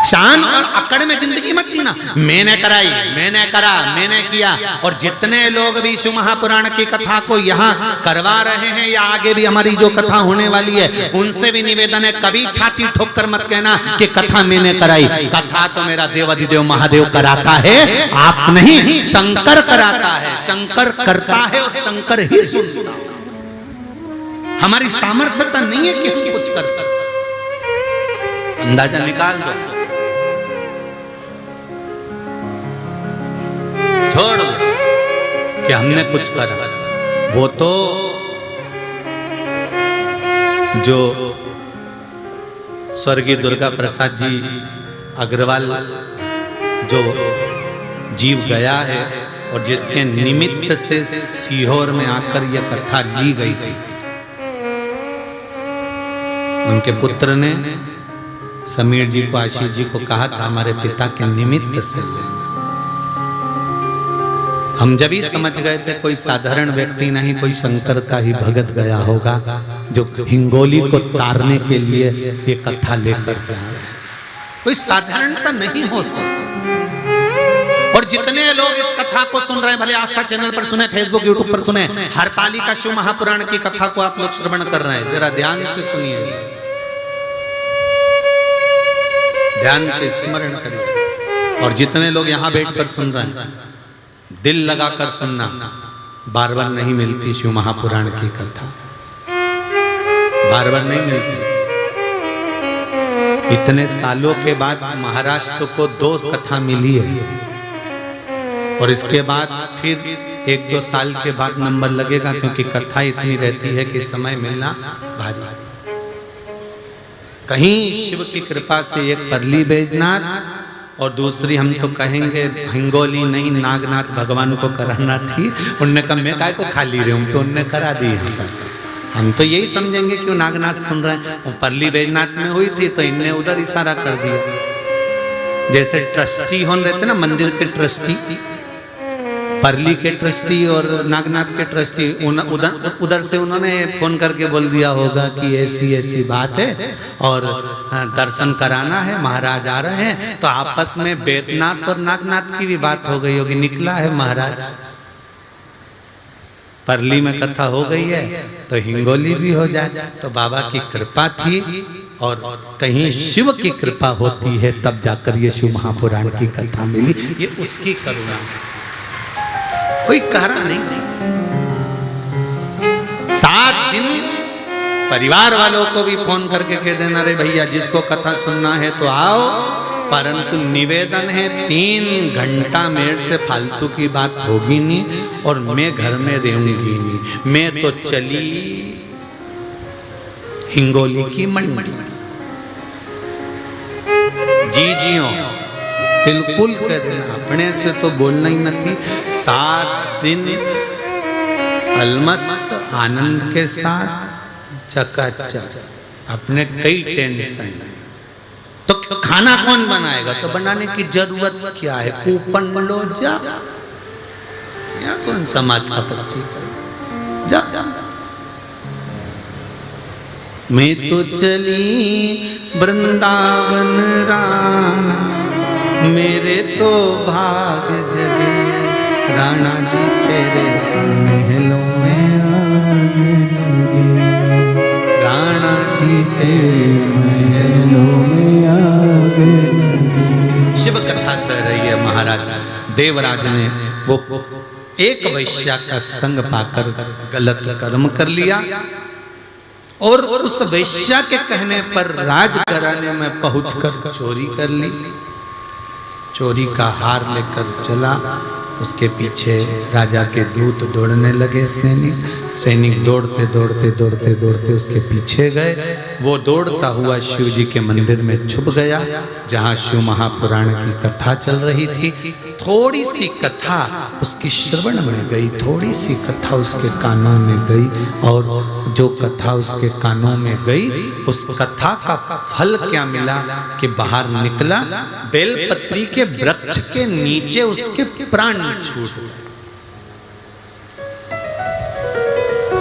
S1: शान और अकड़ में जिंदगी मत जीना, मैंने कराई, मैंने करा, मैंने किया। और जितने लोग भी शिव महापुराण की कथा को यहाँ करवा रहे हैं या आगे भी हमारी जो कथा होने वाली है, उनसे भी निवेदन है, कभी छाती ठोक कर मत कहना कि कथा मैंने कराई। कथा तो मेरा देवाधिदेव महादेव कराता है, आप नहीं, शंकर कराता है। शंकर करता है और शंकर ही सुनता है। हमारी सामर्थ्यता नहीं है कि हम कुछ कर सकते। अंदाजा निकाल दो, छोड़ कि हमने कुछ करा। वो तो जो स्वर्गीय दुर्गा प्रसाद जी अग्रवाल जो जीव गया है और जिसके निमित्त से सीहोर में आकर यह कथा ली गई थी, उनके पुत्र ने समीर जी को, आशीष जी को कहा था हमारे पिता के निमित्त से लेना। हम जब ही समझ गए थे कोई साधारण व्यक्ति नहीं, कोई शंकर का ही भगत गया होगा जो हिंगोली को तारने के लिए ये कथा लेकर जा रहा है। कोई साधारणता नहीं हो सकती। और जितने लोग इस कथा को सुन रहे हैं, भले आस्था चैनल पर सुने, फेसबुक यूट्यूब पर सुने, हरतालिका शिव महापुराण की कथा को आप लोग श्रवण कर रहे हैं, जरा ध्यान से सुनिए, ध्यान से स्मरण करिए। और जितने लोग यहाँ बैठकर सुन रहे हैं, दिल लगाकर सुनना, बार बार नहीं मिलती शिव महापुराण की कथा, बार बार नहीं मिलती। इतने सालों के बाद महाराष्ट्र को 2 कथा मिली है और इसके बाद फिर 1-2 साल के बाद नंबर लगेगा, क्योंकि कथा इतनी रहती है कि समय मिलना भारी। कहीं शिव की कृपा से एक परली बैजनाथ और दूसरी हम तो कहेंगे हिंगोली नहीं, नागनाथ भगवान को कराना थी। उनने कहा मैं काय को खाली रही हूँ, तो उनने करा दी। हम तो यही समझेंगे क्यों नागनाथ सुन रहे हैं। वो परली बैजनाथ में हुई थी तो इनने उधर इशारा कर दिया। जैसे ट्रस्टी होने रहते ना, मंदिर के ट्रस्टी, परली के ट्रस्टी और नागनाथ के ट्रस्टी उधर से उन्होंने फोन करके बोल दिया होगा कि ऐसी ऐसी बात है और दर्शन कराना है, महाराज आ रहे हैं। तो आपस में बैद्यनाथ और नागनाथ की भी बात हो गई होगी, निकला है महाराज। परली में कथा हो गई है तो हिंगोली भी हो जाए। तो बाबा की कृपा थी और कहीं शिव की कृपा होती है तब जाकर ये शिव महापुराण की कथा मिली। ये उसकी करुणा, कोई कह रहा नहीं। 7 दिन परिवार वालों को भी फोन करके कह देना, रे भैया जिसको कथा सुनना है तो आओ, परंतु निवेदन है 3 घंटा मेरे से फालतू की बात होगी नहीं और मैं घर में रहूंगी नहीं। मैं तो चली हिंगोली की मंडी। जी बिल्कुल कह देना, अपने से तो बोलना ही नहीं। 7 दिन अलमस्त आनंद के साथ चकाचक, अपने कई टेंशन। तो खाना कौन बनाएगा? तो बनाने की जरूरत क्या है, कूपन लो जा, या कौन समाज का पक्षी जा। मैं तो चली वृंदावन राणा, मेरे तो भाग जगे राणा जी तेरे महलों में, राणा जी तेरे महलों में आ गए। शिव कथा कह रही है महाराज। देवराज ने वो एक वैश्या का संग पाकर गलत कर्म कर लिया और उस वैश्या के कहने पर राजघराने में पहुंचकर चोरी कर ली। चोरी का हार लेकर चला, उसके पीछे राजा के दूत दौड़ने लगे। सैनिक दौड़ते दौड़ते दौड़ते दौड़ते उसके पीछे गए। वो दौड़ता हुआ शिव जी के मंदिर में छुप गया जहाँ शिव महापुराण की कथा चल रही थी। थोड़ी सी कथा उसकी श्रवण में गई, थोड़ी सी कथा उसके कानों में गई और जो कथा उसके कानों में गई उस कथा का फल क्या मिला कि बाहर निकला, बेलपत्री के वृक्ष के नीचे उसके प्राण छूट गए।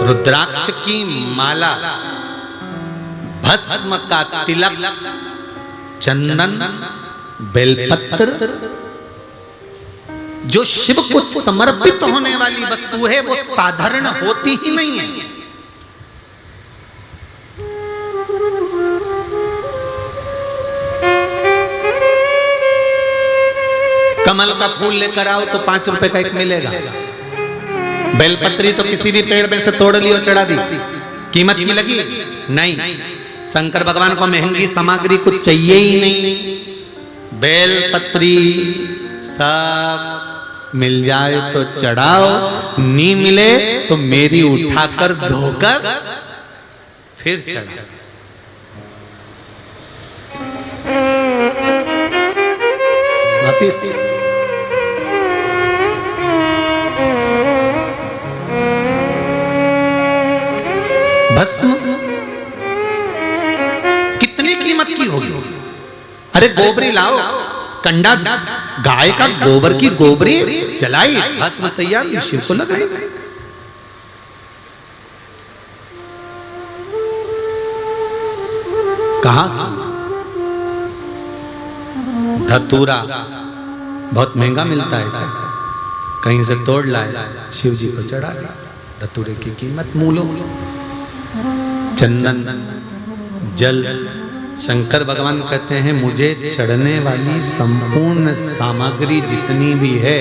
S1: रुद्राक्ष की माला, भस्म का तिलक, चंदन, बेलपत्र, जो शिव को समर्पित होने वाली वस्तु है वो साधारण होती ही नहीं है। कमल का फूल लेकर आओ तो 5 रुपए का एक मिलेगा। बेलपत्री तो किसी भी पेड़ में से तोड़ ली और चढ़ा दी, कीमत की लगी नहीं। शंकर भगवान को महंगी सामग्री कुछ चाहिए ही नहीं। बेलपत्री सब मिल जाए तो चढ़ाओ, नहीं मिले तो मेरी उठाकर धोकर फिर चढ़ाओ। वापिस भस्म कितनी कीमत की होगी? अरे गोबरी लाओ, कंडा गाय का गोबर की गोबरी जलाई, भस्म तैयार, शिव को लगाई। कहा धतूरा बहुत महंगा मिलता है, कहीं से तोड़ लाए, शिव जी को चढ़ा दिया। धतूरे की कीमत मूलो। चंदन, जल, शंकर भगवान कहते हैं मुझे चढ़ने वाली संपूर्ण सामग्री जितनी भी है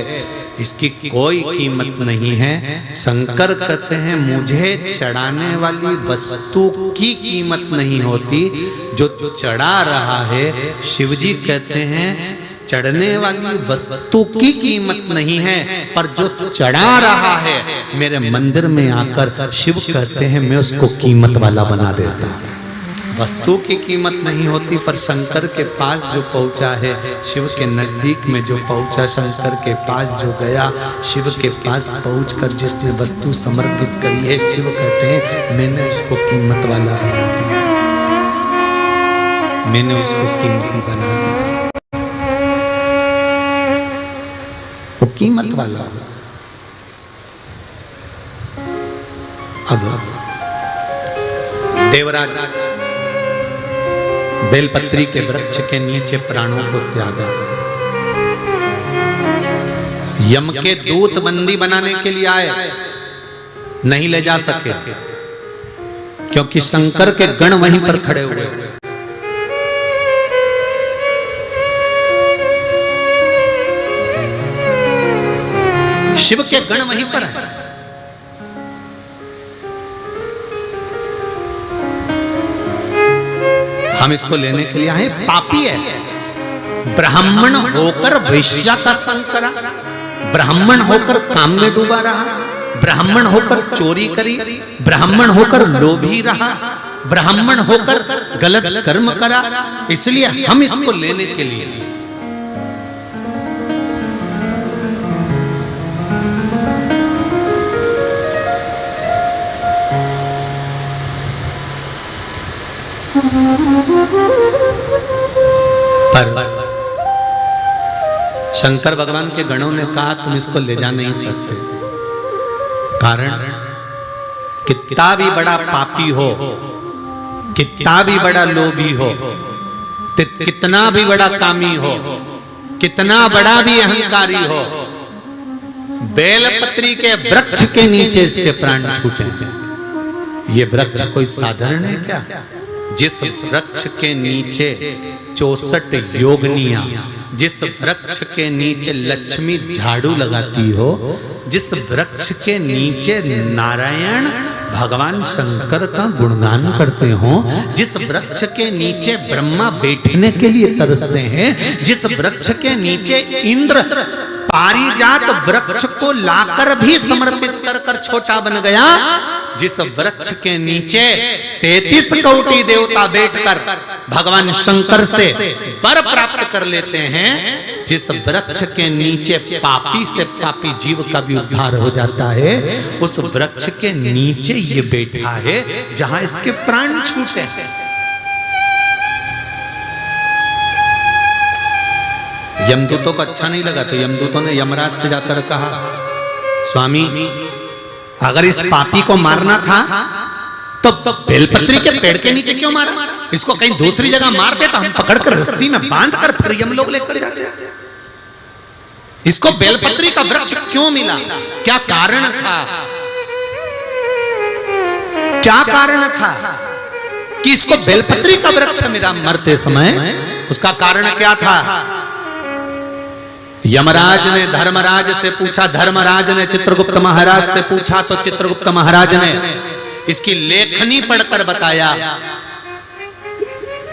S1: इसकी कोई कीमत नहीं है। शंकर कहते हैं मुझे चढ़ाने वाली वस्तु की कीमत नहीं होती, जो चढ़ा रहा है। शिवजी कहते हैं चढ़ने वाली वस्तु की कीमत नहीं है, पर जो चढ़ा रहा है मेरे मंदिर में आकर शिव कहते हैं मैं उसको कीमत वाला बना देता हूं। वस्तु की कीमत नहीं होती, पर शंकर के पास जो पहुंचा है, शिव के नजदीक में जो पहुंचा, शंकर के पास जो गया, शिव के पास पहुंचकर जिसने वस्तु समर्पित करी है, शिव कहते हैं मैंने उसको कीमत वाला बना दिया, मैंने उसको कीमती बना दिया, वो कीमत वाला। अद्भुत। देवराज बेलपत्री के वृक्ष के नीचे प्राणों को त्यागा। यम के दूत बंदी बनाने के लिए आए, नहीं ले जा सके क्योंकि शंकर के गण वहीं पर खड़े हुए। शिव के गण वहीं पर हैं। हम इसको लेने के लिए आए, पापी है। ब्राह्मण होकर वैश्या का संग करा, ब्राह्मण होकर काम में डूबा रहा, ब्राह्मण होकर चोरी करी, ब्राह्मण होकर लोभी रहा, ब्राह्मण होकर गलत कर्म करा। इसलिए हम इसको लेने के लिए पर शंकर भगवान के गणों ने कहा तुम इसको ले जा नहीं सकते। कारण कितना भी बड़ा पापी हो, कितना भी बड़ा लोभी हो, कितना भी बड़ा कामी हो, कितना बड़ा भी अहंकारी हो, बेलपत्री के वृक्ष के नीचे इसके प्राण छूटे। ये वृक्ष कोई साधारण है क्या? जिस वृक्ष के नीचे 64 योगनियां, जिस वृक्ष के नीचे लक्ष्मी झाड़ू लगाती हो, जिस वृक्ष के नीचे नारायण भगवान शंकर का गुणगान करते हो, जिस वृक्ष के नीचे ब्रह्मा बैठने के लिए तरसते हैं, जिस वृक्ष के नीचे इंद्र पारिजात वृक्ष को लाकर भी समर्पित कर कर छोटा बन गया, जिस वृक्ष के नीचे 33 कोटि देवता बैठकर भगवान शंकर से वर प्राप्त कर लेते हैं, जिस वृक्ष के नीचे पापी से पापी जीव का भी उद्धार हो जाता है, उस वृक्ष के नीचे ये बैठा है जहां इसके प्राण छूटे हैं। यमदूतों को अच्छा नहीं लगा तो यमदूतों ने यमराज से जाकर कहा, स्वामी अगर इस पापी को मारना था तो बेलपत्री के पेड़ के नीचे क्यों मारा? इसको कहीं दूसरी जगह मारते तो हम पकड़कर रस्सी में बांधकर फिर यम लोग लेकर जाते। इसको बेलपत्री का वृक्ष क्यों मिला? क्या कारण था? क्या कारण था कि इसको बेलपत्री का वृक्ष मिला मरते समय? उसका कारण क्या था? यमराज ने धर्मराज से पूछा, धर्मराज ने चित्रगुप्त महाराज से पूछा तो चित्रगुप्त महाराज ने इसकी लेखनी पढ़कर बताया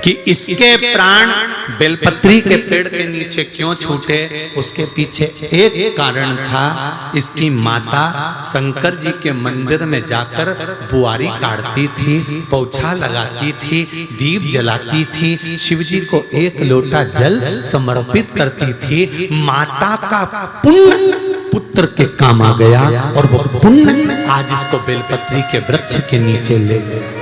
S1: कि इसके प्राण बेलपत्री के पेड़ के नीचे क्यों छूटे। उसके पीछे एक कारण था, इसकी माता शंकर जी के मंदिर में जाकर बुआरी काटती थी, पोछा लगाती थी, दीप जलाती थी, शिव जी को 1 लोटा जल समर्पित करती थी। माता का पुण्य पुत्र के काम आ गया और वो पुण्य आज इसको बेलपत्री के वृक्ष के नीचे ले गया।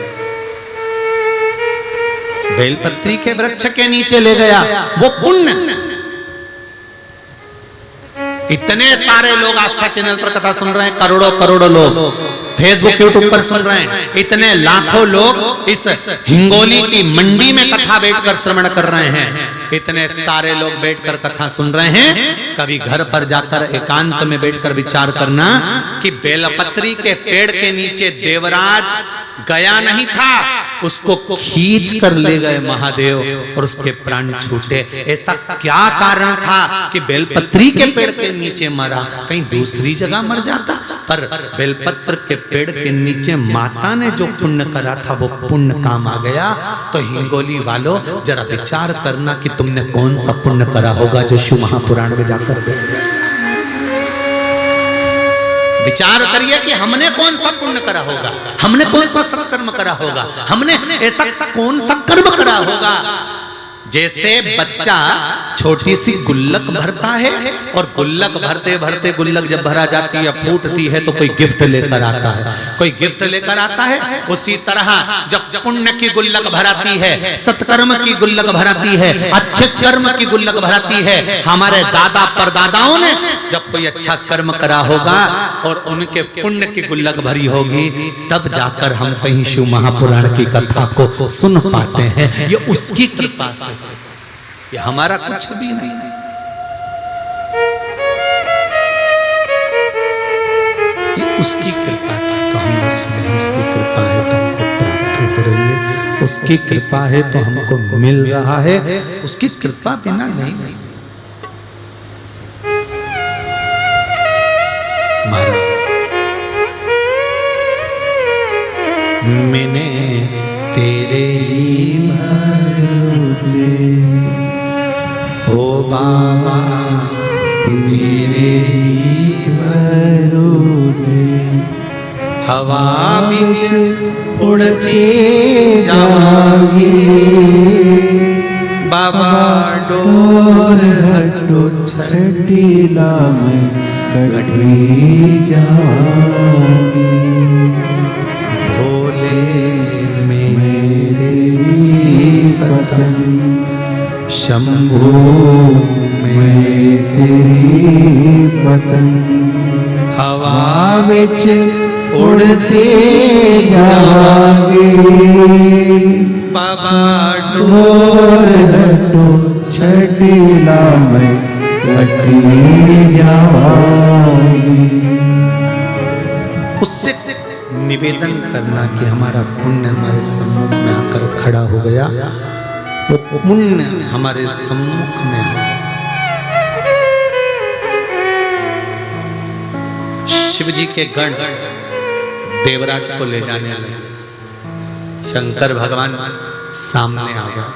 S1: बेलपत्री के वृक्ष के नीचे ले गया वो पुण्य। इतने सारे लोग आस्था चैनल पर कथा सुन रहे हैं, करोड़ों करोड़ों लोग फेसबुक यूट्यूब पर सुन रहे हैं, इतने लाखों लोग इस हिंगोली की मंडी में कथा बैठकर श्रवण कर रहे हैं, इतने सारे लोग बैठकर कथा सुन रहे हैं। कभी घर पर जाकर एकांत में बैठकर विचार करना कि बेलपत्री के पेड़ के नीचे देवराज गया नहीं था, उसको खींच कर ले गए महादेव और उसके प्राण छूटे। ऐसा क्या कारण था कि बेलपत्री के पेड़ के नीचे मरा? कहीं दूसरी जगह मर जाता, पर बेलपत्र के पेड़ के नीचे माता ने जो पुण्य करा था वो पुण्य काम आ गया। तो हिंगोली वालों जरा विचार करना कि तुमने कौन सा पुण्य करा होगा जो शिव महापुराण में जाकर देख। विचार करिए कि हमने कौन सा पुण्य करा होगा, हमने कौन सा सत्कर्म करा होगा, हमने ऐसा कौन सा कर्म करा होगा। जैसे बच्चा छोटी सी गुल्लक भरता है और गुल्लक भरते भरते गुल्लक जब भरा जाती है फूटती है तो कोई गिफ्ट लेकर आता है, कोई गिफ्ट लेकर आता है। उसी तरह जब पुण्य की गुल्लक भराती है, सत्कर्म की गुल्लक भराती है, अच्छे कर्म की गुल्लक भराती है। हमारे दादा परदादाओं ने जब कोई अच्छा कर्म करा होगा और उनके पुण्य की गुल्लक भरी होगी, तब जाकर हम कहीं शिव महापुराण की कथा को सुन पाते हैं। ये उसकी कृपा से, ये हमारा कुछ भी नहीं। ये उसकी कृपा थी तो हमने सुनी, उसकी कृपा है तो हमको प्राप्त हो रही है, उसकी कृपा है तो हमको मिल रहा है, उसकी कृपा बिना नहीं। महाराज मैंने तेरे ही भरोसे हो बाबा, तेरे ही भरोसे हवा बीच उड़ते जाएंगे बाबा, डोर हटो
S2: छठीला में कटी जाएंगे,
S1: शंभू
S2: मैं तेरी पतंग
S1: हवा
S2: बिच उड़ते जाएंगे
S1: बाबा,
S2: डोर हटो छठीला में कटी जाएंगे।
S1: उससे निवेदन करना कि हमारा पुण्य हमारे सम्मुख में आकर खड़ा हो गया, तो पुण्य हमारे सम्मुख में आ गया। शिव जी के गण देवराज को ले जाने लगे, शंकर भगवान सामने आ गया।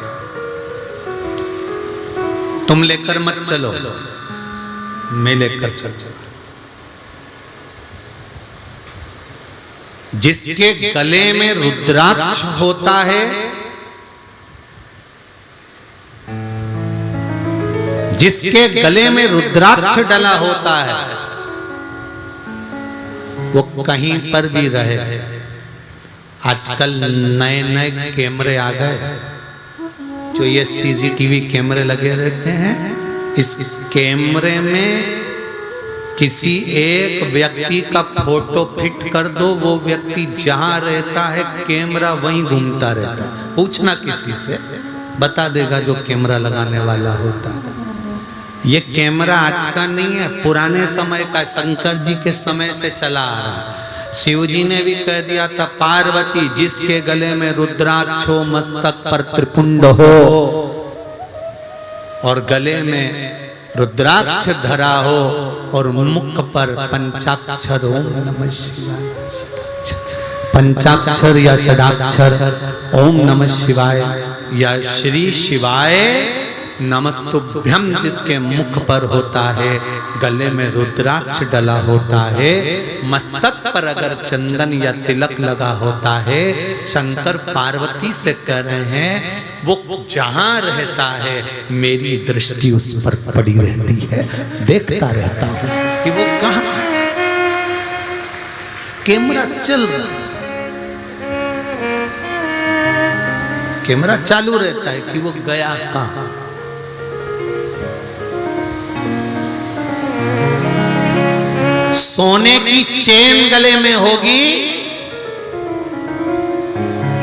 S1: तुम लेकर मत चलो, मैं लेकर चलो। जिसके गले में रुद्राक्ष होता है, जिसके गले में रुद्राक्ष डला होता है, वो कहीं पर भी रहे। आजकल नए नए कैमरे आ गए, जो ये सीसीटीवी कैमरे लगे रहते हैं। इस कैमरे में किसी एक व्यक्ति का फोटो फिट कर दो, वो व्यक्ति जहां रहता है कैमरा वहीं घूमता रहता है। पूछना किसी से, बता देगा जो कैमरा लगाने वाला होता है। ये कैमरा आज का नहीं है, पुराने समय का, शंकर जी के समय से चला आ रहा है। शिव जी ने भी कह दिया था, पार्वती जिसके गले में रुद्राक्ष हो, मस्तक पर त्रिपुंड हो और गले में रुद्राक्ष धरा हो और मुख पर पंचाक्षर ओम नमः शिवाय, पंचाक्षर या षडाक्षर ओम नमः शिवाय या श्री शिवाय नमस्तुभ्यम जिसके मुख पर होता है, गले में रुद्राक्ष डला होता है, मस्तक पर अगर चंदन या तिलक लगा होता है, शंकर पार्वती से कह रहे हैं वो जहां रहता है मेरी दृष्टि उस पर पड़ी रहती है, देखता रहता हूं कि वो कहां। कैमरा चल रहा, कैमरा चालू रहता है कि वो गया कहां। सोने की चेन गले में होगी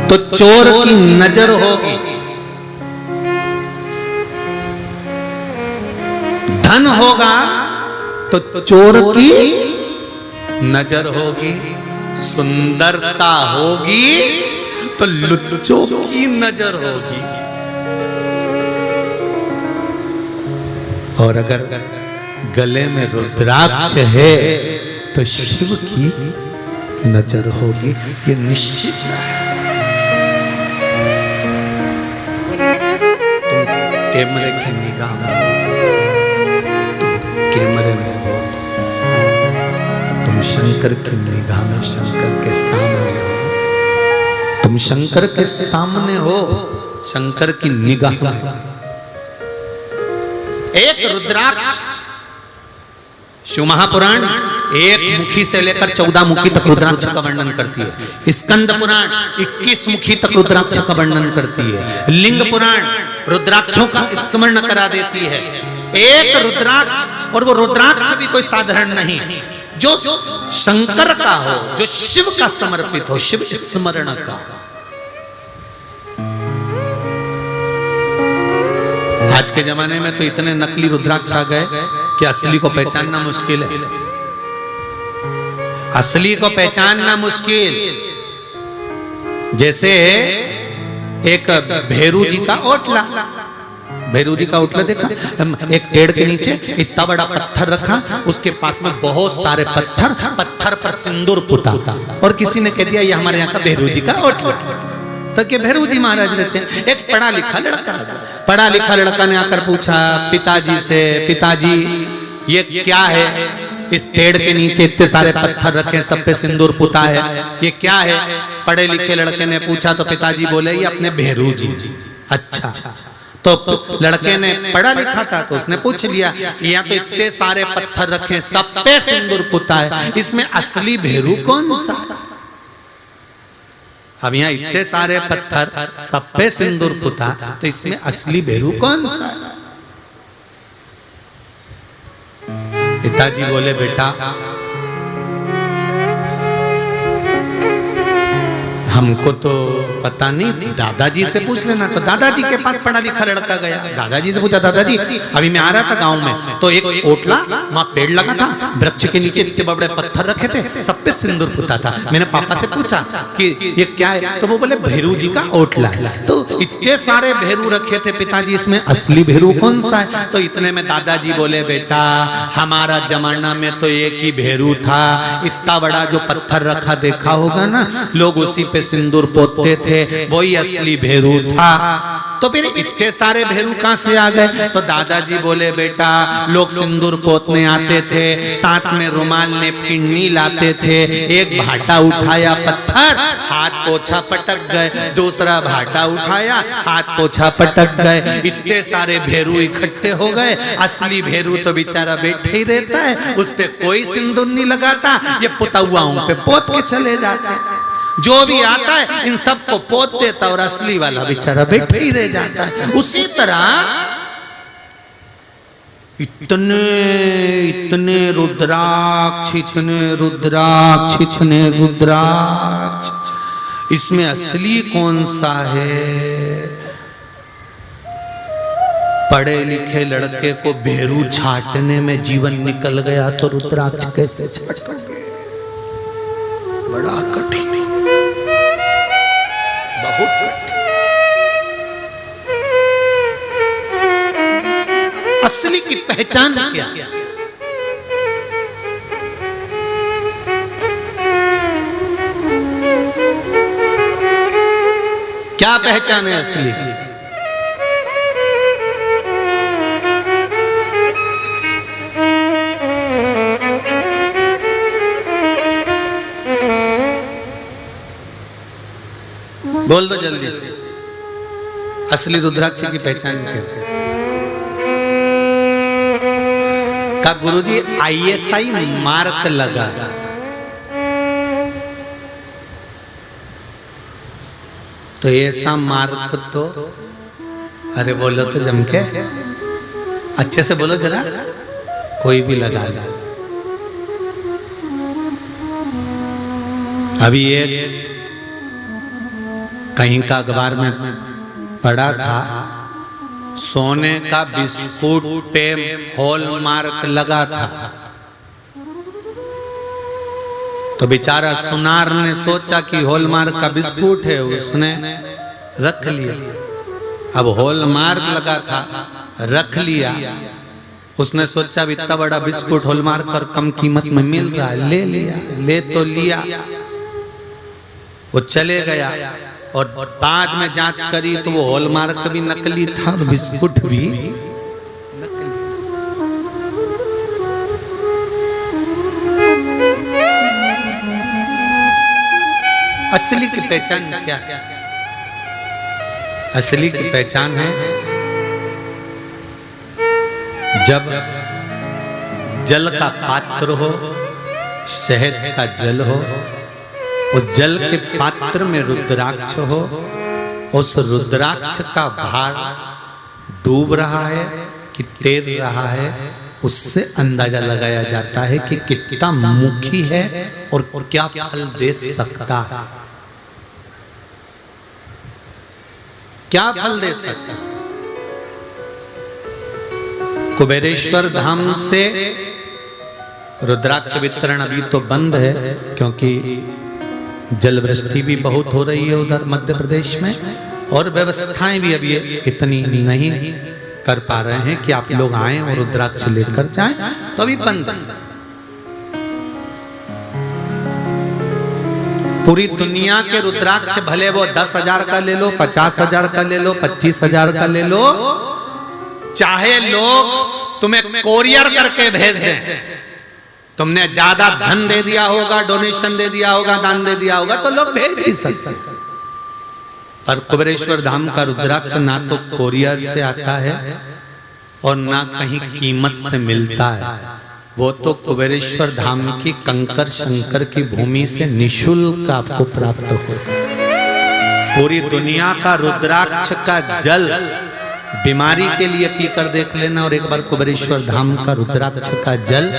S1: तो चोर की नजर होगी, धन होगा तो चोर की नजर होगी, सुंदरता होगी तो लुच्चों की नजर होगी। और अगर गले में रुद्राक्ष है तो शिव की नजर होगी, ये निश्चित है। तुम कैमरे की निगाह में हो, तुम कैमरे में हो, तुम शंकर की निगाह में, शंकर के सामने हो, तुम शंकर के सामने हो, शंकर की निगाह में। एक रुद्राक्ष, शिव महापुराण एक मुखी से लेकर 14 मुखी तक रुद्राक्ष का वर्णन करती है। स्कंद पुराण 21 मुखी तक रुद्राक्ष का वर्णन करती है। लिंग पुराण रुद्राक्षों का स्मरण करा देती है। एक रुद्राक्ष, और वो रुद्राक्ष भी कोई साधारण नहीं, जो शंकर का हो, जो शिव का समर्पित हो, शिव स्मरण का। आज के जमाने में तो इतने नकली रुद्राक्ष आ गए कि असली को पहचानना मुश्किल है। असली को पहचानना मुश्किल। जैसे एक भैरू जी का ओटला, भैरू जी का ओटला देखा, एक पेड़ के नीचे इतना बड़ा पत्थर रखा, उसके पास में बहुत सारे पत्थर, पत्थर पर सिंदूर पुता, और किसी ने कह दिया ये हमारे यहाँ का भैरू जी का ओटला। तो के भैरू जी महाराज रहते हैं। एक पढ़ा लिखा लड़का ने आकर पूछा पिताजी से, पिताजी ये क्या है, इस पेड़ के नीचे इतने सारे पत्थर रखे, सब पे सिंदूर पुता है, ये क्या है? पढ़े लिखे लड़के ने पूछा तो पिताजी बोले ये अपने भैरू जी। अच्छा, तो लड़के ने पढ़ा लिखा था तो उसने पूछ लिया, यहाँ तो इतने सारे पत्थर रखे, सब पे सिंदूर पुता है, इसमें असली भैरू कौन सा? अब यहाँ इतने सारे पत्थर, सब पे सिंदूर पुता, तो इसमें असली भैरू कौन सा? पिताजी बोले बेटा हमको तो पता नहीं, दादाजी से पूछ लेना। तो दादाजी के पास पढ़ा लिखा लड़का गया, दादाजी से पूछा, दादाजी अभी मैं आ रहा था गांव में, तो एक ओटला वहां पेड़ लगा था, वृक्ष के नीचे इतने बड़े पत्थर रखे थे, सब पे सिंदूर पुता था। मैंने पापा से पूछा कि ये क्या है, तो वो बोले भैरू जी का ओटला। तो इतने सारे भैरू रखे थे पिताजी, इसमें असली भैरू कौन सा है? तो इतने में दादाजी बोले बेटा हमारा जमाना में तो एक ही भैरू था, इतना बड़ा जो पत्थर रखा देखा होगा ना, लोग उसी पे सिंदूर पोतते थे, वही असली भैरू था। तो फिर इतने सारे भैरू कहां से आ गए? तो दादाजी बोले बेटा लोग सिंदूर पोतने आते थे, साथ में रुमाल नेपकिन लाते थे, एक भाटा उठाया पत्थर, हाथ पोछा पटक गए, दूसरा भाटा उठाया, हाथ पोछा पटक गए, इतने सारे भैरू इकट्ठे हो गए। असली भैरू तो बेचारा बैठे ही रहता है, उस पे कोई सिंदूर नहीं लगाता, ये पुतौआओं पे पोत के चले जाते हैं। जो भी आता है इन सबको पोत देता और असली वाला बेचारा बैठे ही रह जाता है। उसी तरह इतने इतने रुद्राक्ष, इतने रुद्राक्ष, इतने रुद्राक्ष, इसमें असली कौन सा है? पढ़े लिखे लड़के को भैरू छाटने में जीवन निकल गया तो रुद्राक्ष कैसे छाटोगे? बड़ा कठिन, बहुत कठिन। असली की पहचान क्या? क्या पहचान है असली की? बोल दो जल्दी से, असली रुद्राक्ष की पहचान क्या है? का गुरुजी ISI मार्क लगा, तो ऐसा मार्क तो, अरे बोलो तो जम के, अच्छे से बोलो जरा, कोई भी लगा ला। अभी एक कहीं का अखबार में पढ़ा था, सोने का बिस्कुट पे हॉलमार्क लगा था, तो बेचारा सुनार ने सोचा कि हॉलमार्क का बिस्कुट है, उसने रख लिया। अब हॉलमार्क लगा था, रख लिया, उसने सोचा इतना बड़ा बिस्कुट हॉलमार्क पर कम कीमत में मिल रहा है, ले लिया। ले तो लिया, वो चले गया और बाद में जांच करी तो वो हॉलमार्क भी नकली था और बिस्कुट भी नकली। असली की पहचान क्या है? असली की पहचान है जब जल का पात्र हो, शहद का जल हो, उस जल के पात्र में रुद्राक्ष हो, उस रुद्राक्ष का भार डूब रहा है कि तैर रहा है, उससे अंदाजा लगाया जाता है कि कितना मुखी है और क्या फल दे सकता है, क्या फल दे सकता है। कुबेरेश्वर धाम से रुद्राक्ष वितरण अभी तो बंद है, क्योंकि जल वृष्टि भी बहुत हो रही है उधर मध्य प्रदेश में, और व्यवस्थाएं भी अभी इतनी नहीं कर पा रहे हैं कि आप लोग आए और रुद्राक्ष लेकर जाएं, तो अभी बंद है। पूरी दुनिया के रुद्राक्ष भले वो 10,000 का ले लो, 50,000 का ले लो, 25,000 का ले लो, चाहे लोग तुम्हें कोरियर करके भेज दें, तुमने ज्यादा धन दे दिया होगा, डोनेशन दे दिया होगा, दान दे दिया होगा, तो लोग भेज ही सकते। पर कुबेरेश्वर धाम का रुद्राक्ष ना तो कोरियर से आता है और ना कहीं कीमत से मिलता है, वो तो कुबेरेश्वर धाम की कंकर शंकर की भूमि से निशुल्क आपको प्राप्त हो। पूरी दुनिया का रुद्राक्ष का जल बीमारी के लिए पीकर देख लेना, और एक बार कुबेरेश्वर धाम का रुद्राक्ष का जल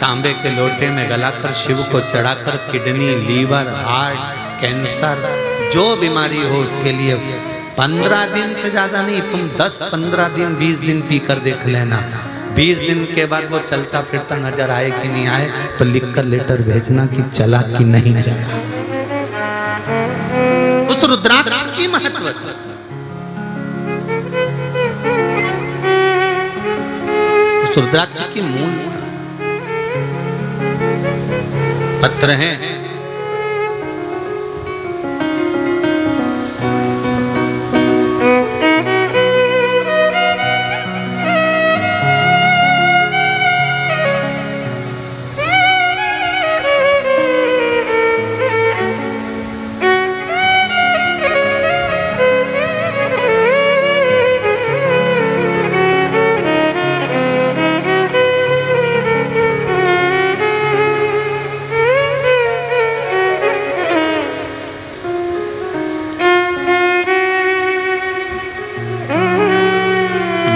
S1: तांबे के लोटे में गलाकर शिव को चढ़ाकर किडनी, लीवर, हार्ट, कैंसर, जो बीमारी हो उसके लिए 15 दिन से ज्यादा नहीं, तुम 10-15 दिन 20 दिन पीकर देख लेना। 20 दिन के बाद वो चलता फिरता नजर आए कि नहीं आए, तो लिखकर लेटर भेजना कि चला कि नहीं चला। उस रुद्राक्ष की महत्व, उस रुद्राक्ष की मूलता। पत्र है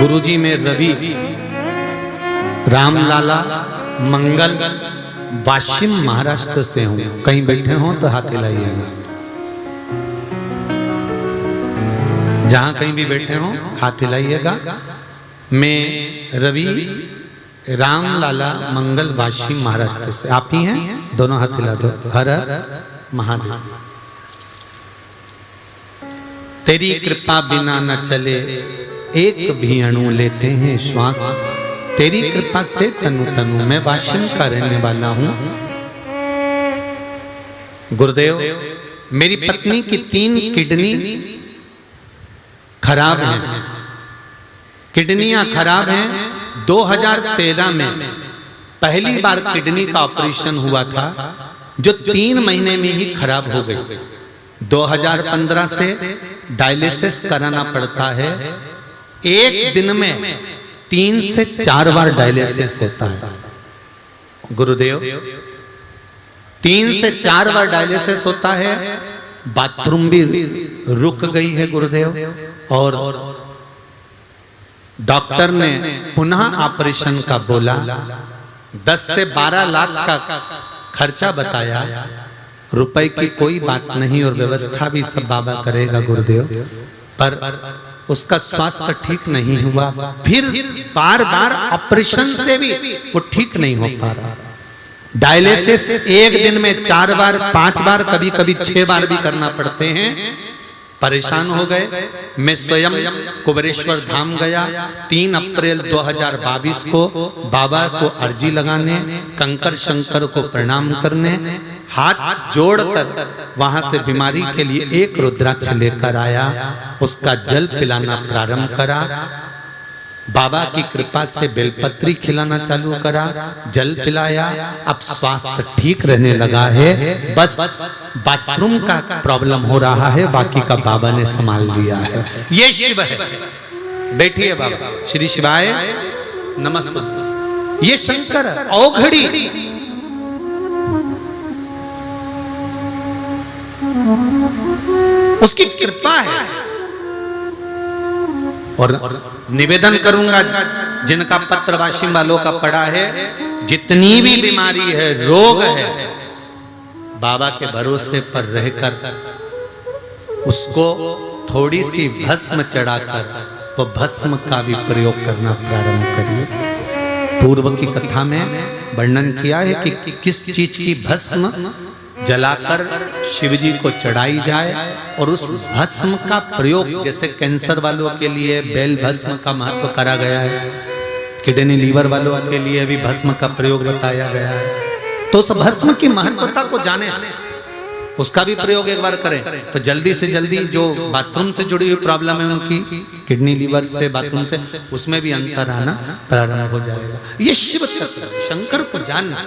S1: गुरुजी में रवि, रामलाला, मंगल, वाशिम महाराष्ट्र से हूं। कहीं बैठे हो तो हाथ हिलाइएगा, जहां कहीं भी बैठे हो हाथ हिलाइएगा। मैं रवि, रामलाला, मंगल, वाशिम महाराष्ट्र से। आप ही हैं? दोनों हाथ हिला दो। हर हर महादेव। तेरी कृपा बिना न चले एक भी अणु लेते हैं श्वास, तेरी कृपा से तनु तनु। मैं वाशिम का रहने वाला हूं। गुरुदेव, मेरी पत्नी की 3 किडनी खराब हैं, किडनियां खराब हैं। 2013 में पहली बार किडनी का ऑपरेशन हुआ था, जो 3 महीने में ही खराब हो गई। 2015 से डायलिसिस कराना पड़ता है। एक दिन में 3 से 4 बार डायलिसिस होता है। गुरुदेव, 3 से 4 बार डायलिसिस होता है। बाथरूम भी रुक गई है गुरुदेव, और डॉक्टर ने पुनः ऑपरेशन का बोला। 10 से 12 लाख का खर्चा बताया। रुपए की कोई बात नहीं, और व्यवस्था भी सब बाबा करेगा गुरुदेव, पर उसका स्वास्थ्य ठीक नहीं हुआ। फिर बार बार ऑपरेशन से भी वो ठीक नहीं हो पा रहा। डायलिसिस एक दिन में 4 बार, 5 बार, कभी कभी 6 बार भी करना पड़ते हैं। परेशान हो गए। मैं स्वयं कुबेरेश्वर धाम गया। 3 अप्रैल 2022 को बाबा को अर्जी लगाने, कंकर शंकर को प्रणाम करने, हाथ जोड़कर वहां से बीमारी के लिए एक रुद्राक्ष लेकर आया। उसका जल पिलाना प्रारंभ करा। बाबा की कृपा से बेलपत्री खिलाना चालू करा, जल पिलाया। अब स्वास्थ्य ठीक रहने लगा है। बस बाथरूम का प्रॉब्लम हो रहा है, बाकी का बाबा ने संभाल लिया है। ये शिव है। बैठिए बाबा। श्री शिवाय। नमस्ते। ये शंकर औघड़ी उसकी कृपा है। और निवेदन करूंगा जिनका पत्र वाशिम वालों का पड़ा है, जितनी भी बीमारी है, रोग है, बाबा के भरोसे पर रहकर उसको थोड़ी सी भस्म चढ़ाकर वो भस्म का भी प्रयोग करना प्रारंभ करिए। पूर्व की कथा में वर्णन किया है कि किस चीज की भस्म जलाकर शिव जी को चढ़ाई जाए और उस भस्म का प्रयोग, जैसे कैंसर वालों के लिए बेल भस्म का महत्व करा गया है, किडनी लीवर वालों के लिए भी भस्म का प्रयोग बताया गया है। तो उस भस्म की महत्वता को जाने, उसका भी प्रयोग एक बार करें तो जल्दी से जल्दी जो बाथरूम से जुड़ी हुई प्रॉब्लम है उनकी, किडनी लीवर से बाथरूम से, उसमें भी अंतर आना प्रारंभ हो जाएगा। ये शिव तत्व शंकर को जानना।